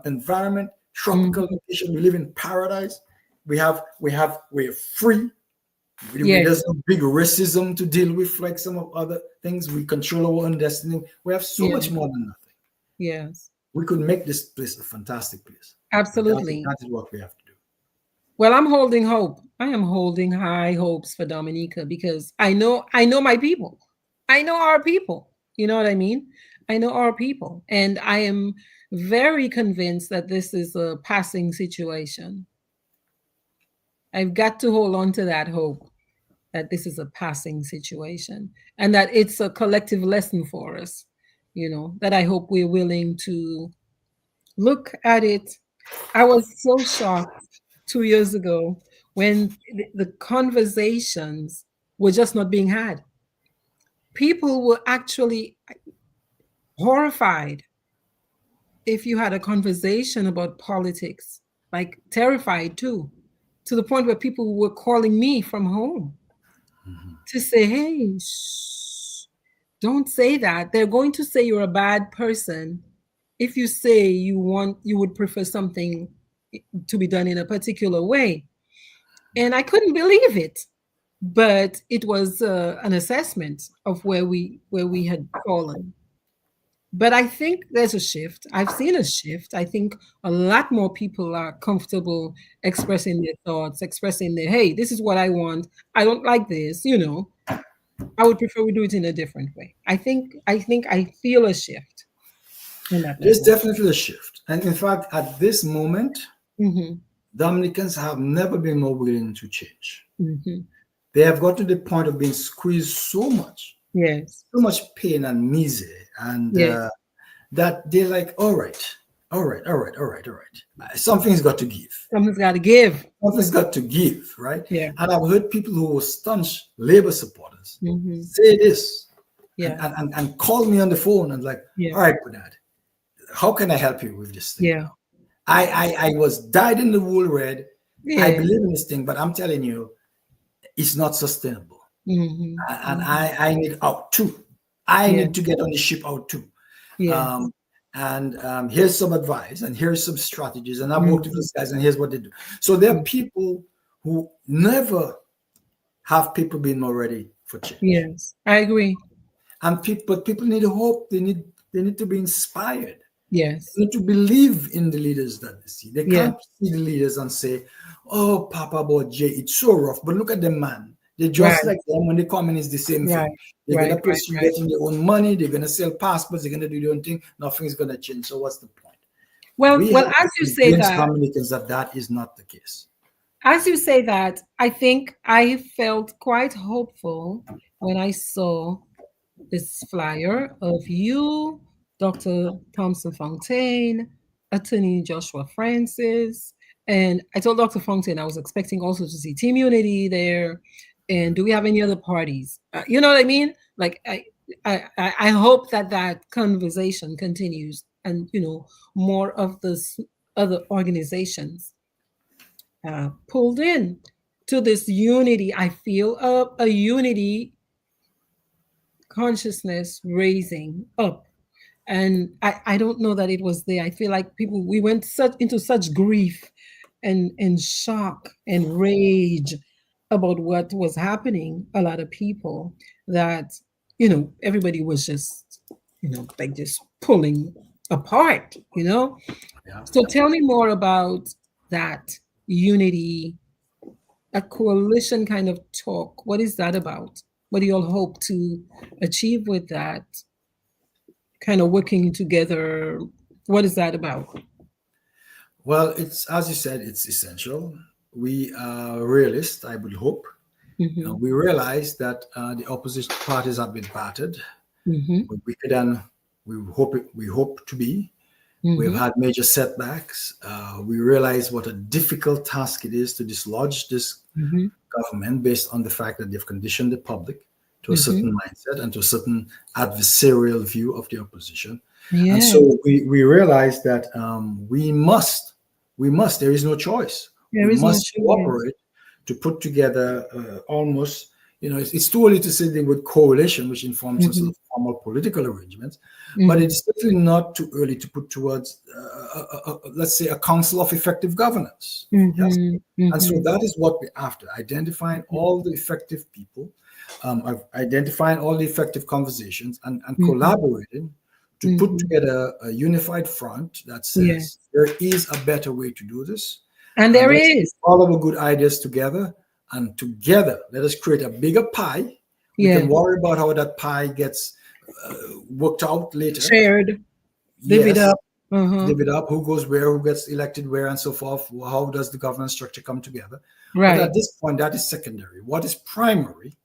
environment, tropical Mhm. location. We live in paradise. We're free. Yes. There's no big racism to deal with like some of other things. We control our own destiny. We have so Yeah. much more than nothing. Yes. We could make this place a fantastic place. But Absolutely. that is what we have to do. Well, I'm holding hope. I am holding high hopes for Dominica because I know my people. I know our people. You know what I mean? I know our people. And I am very convinced that this is a passing situation. I've got to hold on to that hope that this is a passing situation and that it's a collective lesson for us, that I hope we're willing to look at it. I was so shocked 2 years ago when the conversations were just not being had. people were actually horrified if you had a conversation about politics, like terrified too, to the point where people were calling me from home to say, hey, shh, don't say that. They're going to say you're a bad person if you say you would prefer something to be done in a particular way. And I couldn't believe it. But it was an assessment of where we had fallen. But I think there's a shift. I've seen a shift. I think a lot more people are comfortable expressing their thoughts, expressing their, hey, this is what I want. I don't like this, I would prefer we do it in a different way. I feel a shift in that There's level. definitely a shift. And in fact, at this moment, Dominicans have never been more willing to change. They have got to the point of being squeezed so much, Yes. so much pain and misery, and Yes. that they're like, all right. Something's got to give. Someone's got to give. Something's got to give, right? Yeah. And I've heard people who were staunch Labour supporters Mm-hmm. say this Yeah. and call me on the phone and like, Yeah. all right, Bernard, how can I help you with this thing? Yeah. I was dyed in the wool red. Yeah. I believe in this thing, but I'm telling you, it's not sustainable. Mm-hmm. And I need out too. I need to get on the ship out too. Yeah. Here's some advice, and here's some strategies, and I've worked with these guys, and here's what they do. So there are people who never have people being more ready for change. Yes, I agree. And people need hope. They need to be inspired. Yes. They need to believe in the leaders that they see. They can't see the leaders and say, "Oh, Papa about Jay, it's so rough." But look at them, man. They're just like them. When they come in, it's the same thing. They're gonna pursue getting their own money. They're gonna sell passports. They're gonna do their own thing. Nothing's gonna change. So what's the point? Well, as you say that, Dominicans that is not the case. As you say that, I think I felt quite hopeful when I saw this flyer of you, Dr. Thompson Fontaine, Attorney Joshua Francis, and I told Dr. Fontaine I was expecting also to see Team Unity there. And do we have any other parties? You know what I mean? Like I hope that conversation continues, and more of the other organizations pulled in to this unity. I feel a unity consciousness raising up. And I don't know that it was there. I feel like we went into such grief and shock and rage about what was happening. A lot of people that, everybody was just, like just pulling apart, Yeah. So tell me more about that unity, a coalition kind of talk. What is that about? What do you all hope to achieve with that kind of working together? What is that about? Well, it's, as you said, it's essential. We are realists, I would hope. We realize that the opposition parties have been battered. We're weaker than we hope to be. We've had major setbacks. We realize what a difficult task it is to dislodge this government based on the fact that they've conditioned the public to a certain mindset and to a certain adversarial view of the opposition. And so we realize that we must, there is no choice. We must cooperate to put together almost, it's too early to say the word coalition, which informs some sort of formal political arrangements, but it's definitely not too early to put towards, let's say, a council of effective governance. Yes? And so that is what we're after, identifying all the effective people, identifying all the effective conversations, and collaborating to put together a unified front that says there is a better way to do this. And there is. All of our good ideas together, and together, let us create a bigger pie. We can worry about how that pie gets worked out later. Shared. Live it up. Live it up. Who goes where, who gets elected where, and so forth. How does the governance structure come together? Right. But at this point, that is secondary. What is primary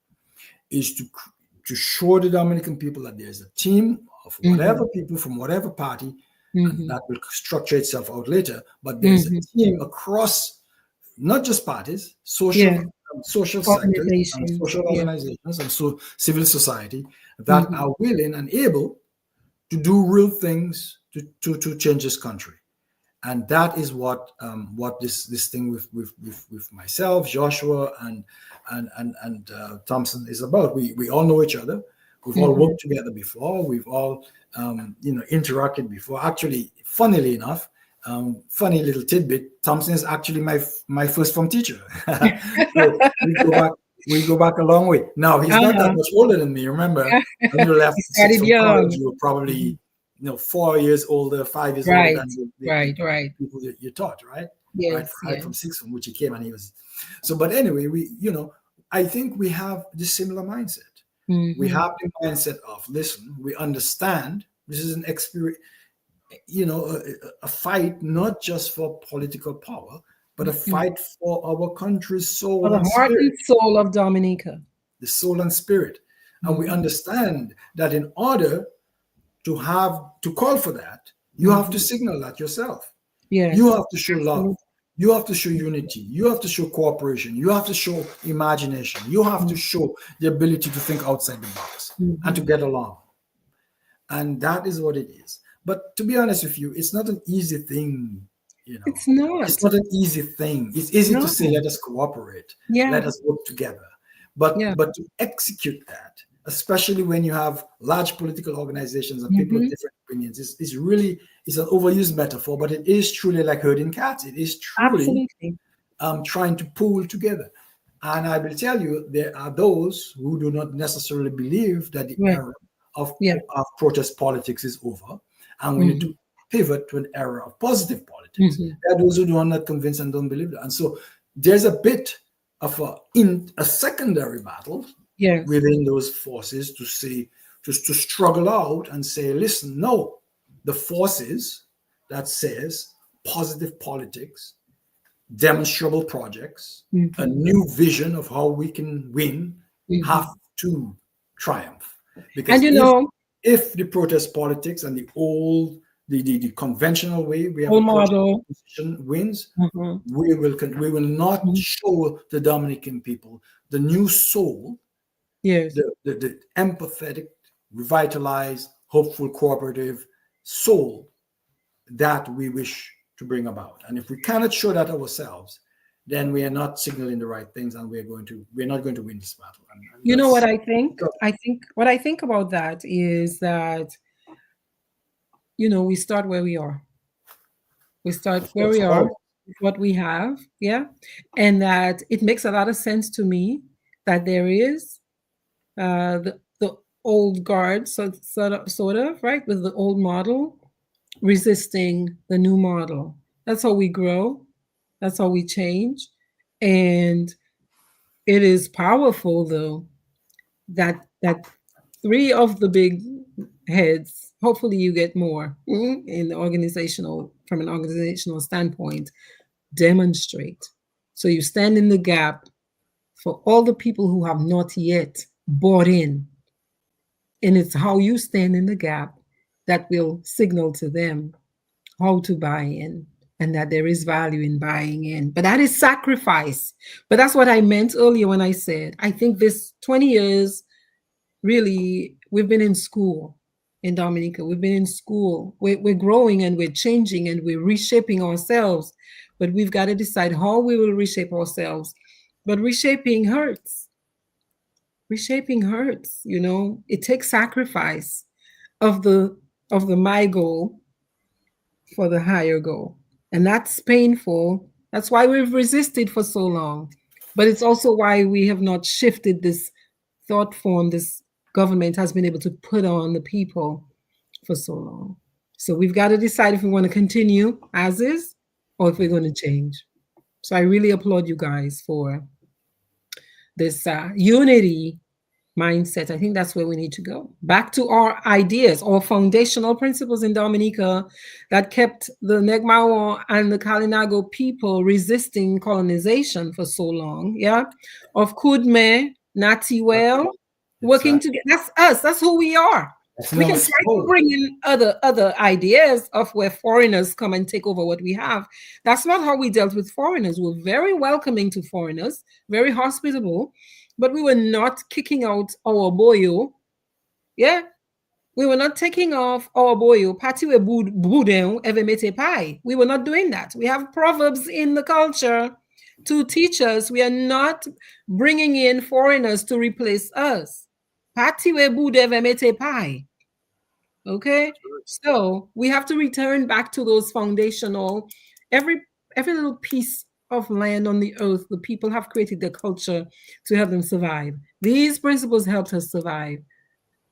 is to show the Dominican people that there's a team of whatever people from whatever party, and that will structure itself out later. But there's a team across not just parties, social social sectors and Organizations. social Yeah. organizations and so civil society that are willing and able to do real things to change this country. And that is what this thing with myself, Joshua, and Thompson is about. We all know each other. We've all worked together before. We've all interacted before. Actually, funnily enough, funny little tidbit: Thompson is actually my first form teacher. So we go back a long way. Now he's not that much older than me. Remember, when you left You sixth started from college, young. you were probably 4 years older, 5 years older Right. than Right. people that you taught, right? Yes. Right from sixth from which he came, and he was. So, but anyway, I think we have this similar mindset. We have the mindset of, listen, we understand this is an experience, a fight not just for political power, but a fight for our country's soul For the and heart spirit. and soul of Dominica. The soul and spirit. And we understand that in order to call for that, you have to signal that yourself. Yes. You have to show love. You have to show unity. You have to show cooperation. You have to show imagination. You have to show the ability to think outside the box and to get along. And that is what it is. But to be honest with you, it's not an easy thing. It's not. It's not an easy thing. It's easy to say, let us cooperate. Yeah. Let us work together. But to execute that, especially when you have large political organizations and people with different opinions, is really an overused metaphor, but it is truly like herding cats. It is truly trying to pull together. And I will tell you, there are those who do not necessarily believe that the era of protest politics is over, and we need to pivot to an era of positive politics. There are those who are not convinced and don't believe that. And so there's a bit of a secondary battle within those forces to say, to struggle out and say, listen, no, the forces that says positive politics, demonstrable projects, a new vision of how we can win have to triumph. Because if the protest politics and the old, the conventional way we have model wins, we will not show the Dominican people the new soul, the empathetic, revitalized, hopeful, cooperative soul that we wish to bring about. And if we cannot show that ourselves, then we are not signaling the right things, and we're not going to win this battle. And you know what I think? What I think about that is that, we start where we are. We start where we are, what we have, and that it makes a lot of sense to me that there is the old guard, sort of, right, with the old model resisting the new model. That's how we grow. That's how we change. And it is powerful, though, that three of the big heads, hopefully you get more in the from an organizational standpoint, demonstrate. So you stand in the gap for all the people who have not yet bought in. And it's how you stand in the gap that will signal to them how to buy in, and that there is value in buying in. But that is sacrifice. But that's what I meant earlier when I said, I think this 20 years, really, we've been in school in Dominica. We've been in school. We're growing and we're changing and we're reshaping ourselves. But we've got to decide how we will reshape ourselves. But reshaping hurts. Reshaping hurts, It takes sacrifice of the my goal for the higher goal. And that's painful. That's why we've resisted for so long. But it's also why we have not shifted this thought form this government has been able to put on the people for so long. So we've got to decide if we want to continue as is or if we're going to change. So I really applaud you guys for this unity mindset. I think that's where we need to go. Back to our ideas, our foundational principles in Dominica that kept the Negmawa and the Kalinago people resisting colonization for so long. Of Koudmehn, Natiwell, working together. That's us. That's who we are. We can try to bring in other ideas of where foreigners come and take over what we have. That's not how we dealt with foreigners. We're very welcoming to foreigners, very hospitable, but we were not kicking out our boyo. Yeah. We were not taking off our boyo. Pati we boudin ever mete pie. We were not doing that. We have proverbs in the culture to teach us. We are not bringing in foreigners to replace us. Pati we boudin ever mete pie. Okay, so we have to return back to those foundational, every little piece of land on the earth, the people have created their culture to help them survive. These principles helped us survive.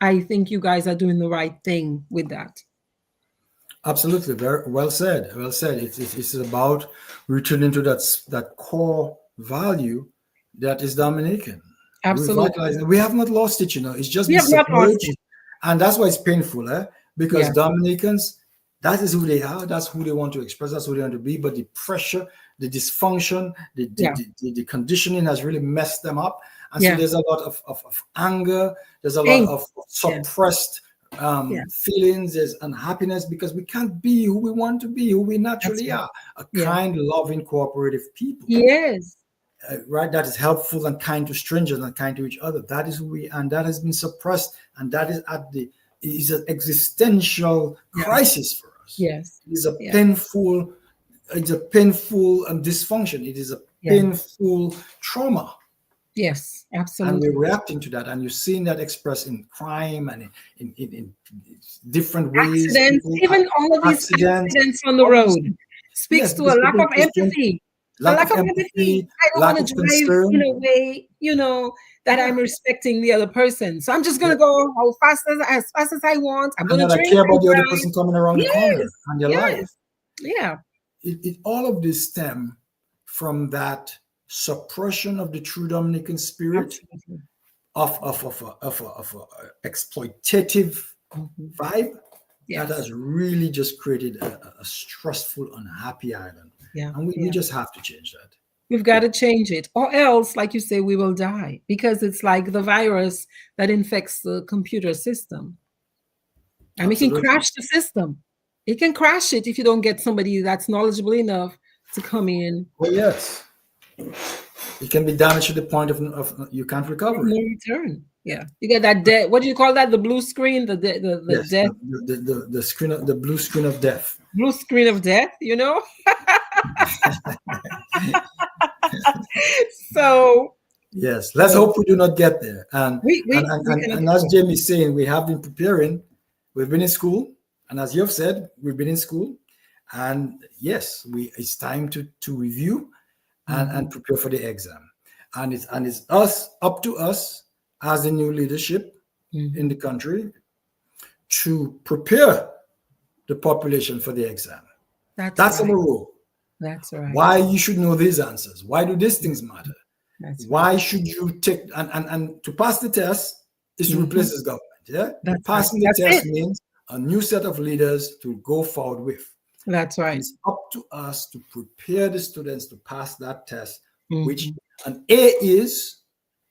I think you guys are doing the right thing with that. Absolutely, very well said. Well said. It's about returning to that core value that is Dominican. Absolutely, we have not lost it. It's just we been have not lost it. and that's why it's painful, because Dominicans, that is who they are. That's who they want to express. That's who they want to be. But the pressure, the dysfunction, the conditioning has really messed them up. And so there's a lot of anger. There's a lot of suppressed feelings. There's unhappiness because we can't be who we want to be, who we naturally are. A kind, loving, cooperative people. Yes. Right, that is helpful and kind to strangers and kind to each other. That is who we, and that has been suppressed, and that is an existential crisis for us. Yes, it's a painful dysfunction. It is a painful trauma. Yes, absolutely. And we're reacting to that, and you're seeing that expressed in crime and in different ways. Accidents, even all of these accidents on the road speaks to a lack of empathy. Lack of empathy. I don't want to drive in a way, that I'm respecting the other person. So I'm just going to go as fast as I want. I'm going to care about the other person coming around the corner and their life. Yeah. All of this stem from that suppression of the true Dominican spirit of a exploitative vibe that has really just created a stressful, unhappy island. Yeah, and we just have to change that. We've got to change it, or else, like you say, we will die, because it's like the virus that infects the computer system. And it can crash the system. It can crash it if you don't get somebody that's knowledgeable enough to come in. Well, yes. It can be damaged to the point of you can't recover. No return. Yeah, you get that death. What do you call that? The blue screen, the death. The screen, the blue screen of death. Blue screen of death. So yes, let's hope we do not get there. And as Jamie's saying, we have been preparing. We've been in school, and as you've said, we've been in school. And yes, it's time to review and prepare for the exam. And it's up to us as the new leadership in the country to prepare the population for the exam. That's our role. That's right. Why you should know these answers? Why do these things matter? Why should you take and to pass the test is to replace this government? Yeah, passing the test means a new set of leaders to go forward with. That's right. It's up to us to prepare the students to pass that test, which an A is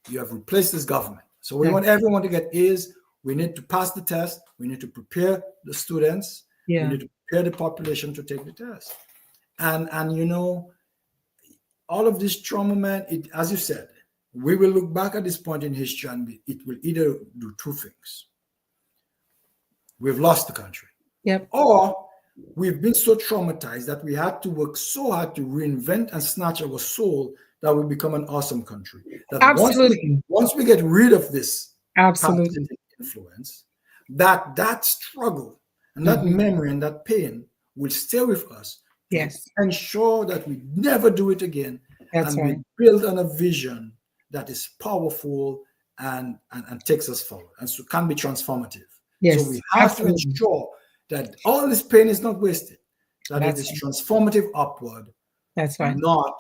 you have replaced this government. So we want everyone to get A's. We need to pass the test. We need to prepare the students. We need to prepare the population to take the test. And all of this trauma, man, as you said, we will look back at this point in history and it will either do two things. We've lost the country. Yep. Or we've been so traumatized that we had to work so hard to reinvent and snatch our soul that we become an awesome country. That absolutely. Once we get rid of this absolutely influence, that struggle and that memory and that pain will stay with us. Yes. Ensure that we never do it again. That's right. We build on a vision that is powerful and takes us forward and so can be transformative. Yes. So we have to ensure that all this pain is not wasted, that it is transformative upward. That's right. Not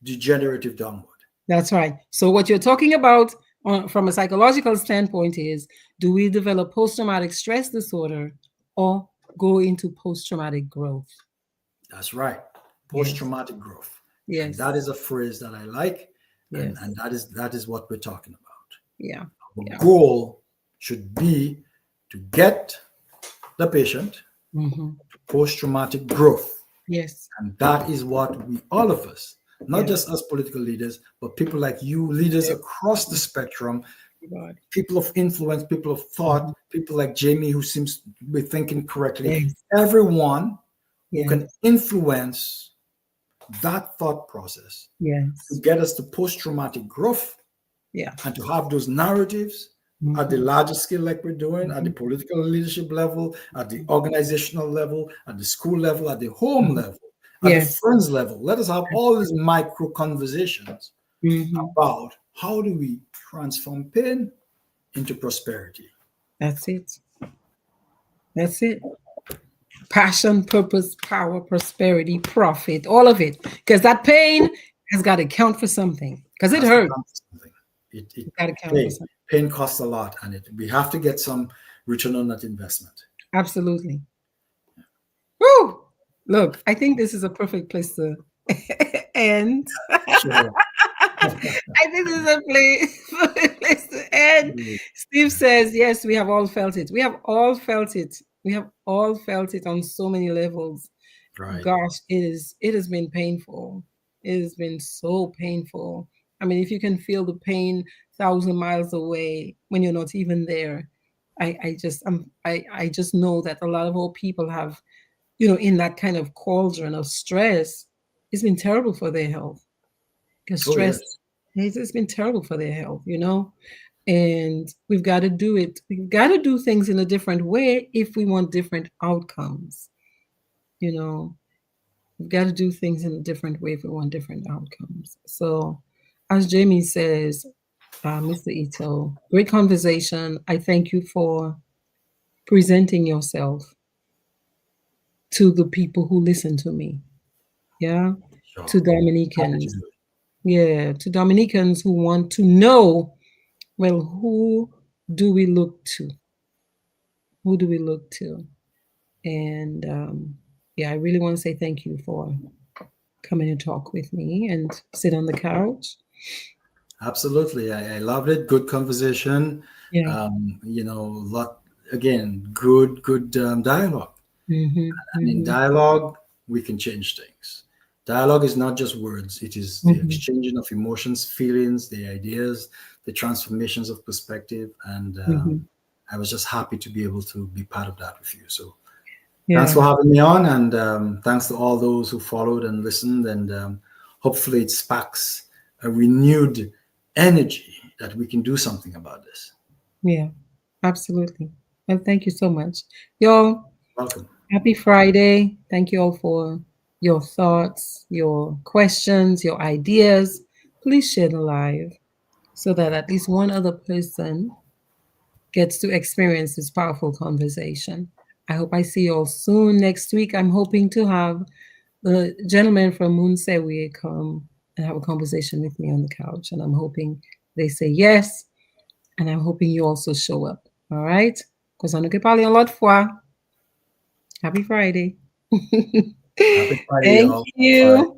degenerative downward. That's right. So what you're talking about from a psychological standpoint is, do we develop post-traumatic stress disorder or go into post-traumatic growth? That's right. Post-traumatic growth. Yes. And that is a phrase that I like. Yes. And that is what we're talking about. Yeah. Our goal should be to get the patient Mm-hmm. to post-traumatic growth. Yes. And that is what we, all of us, not Yes. just us political leaders, but people like you, leaders across the spectrum, God. people of influence, people of thought, people like Jamie, who seems to be thinking correctly, Yes. everyone who Yes. can influence that thought process to Yes. get us to post-traumatic growth, Yeah. and to have those narratives at the larger scale like we're doing, at the political leadership level, at the organizational level, at the school level, at the home level, at the Yes. friends level. Let us have all these micro conversations Mm-hmm. about how do we transform pain into prosperity. That's it. That's it. Passion, purpose, power, prosperity, profit, all of it. Because that pain has got to count for something. Because it Has to hurts. count for something. It got to count for something. Pain costs a lot, and we have to get some return on that investment. Absolutely. Woo! Look, I think this is a perfect place to end. Sure. I think this is a perfect place to end. Steve says, yes, we have all felt it. We have all felt it. We have all felt it on so many levels. Right. Gosh, it has been painful. It has been so painful. I mean, if you can feel the pain 1,000 miles away when you're not even there, I just know that a lot of our people have, in that kind of cauldron of stress, it's been terrible for their health. Because stress, it's been terrible for their health, and we've got to do it. We've got to do things in a different way if we want different outcomes. We've got to do things in a different way if we want different outcomes. So, as Jamie says, Mr. Ito, great conversation. I thank you for presenting yourself to the people who listen to me. Yeah. Sure. To Dominicans. Yeah. To Dominicans who want to know, well, who do we look to? Who do we look to? And I really want to say thank you for coming and talk with me and sit on the couch. Absolutely. I loved it. Good conversation. Yeah. Good dialogue. Mm-hmm, And in dialogue, we can change things. Dialogue is not just words. It is the exchanging of emotions, feelings, the ideas, the transformations of perspective. And I was just happy to be able to be part of that with you. So thanks for having me on. And thanks to all those who followed and listened. And hopefully it sparks a renewed energy that we can do something about this. Yeah, absolutely. Well, thank you so much. Y'all, welcome. Happy Friday. Thank you all for your thoughts, your questions, your ideas. Please share the live so that at least one other person gets to experience this powerful conversation. I hope I see you all soon next week. I'm hoping to have the gentleman from Moonsewe come and have a conversation with me on the couch. And I'm hoping they say yes. And I'm hoping you also show up. All right? Because on ne peut parler en l'autre fois. Happy Friday. Happy Friday, Thank y'all. you. Bye.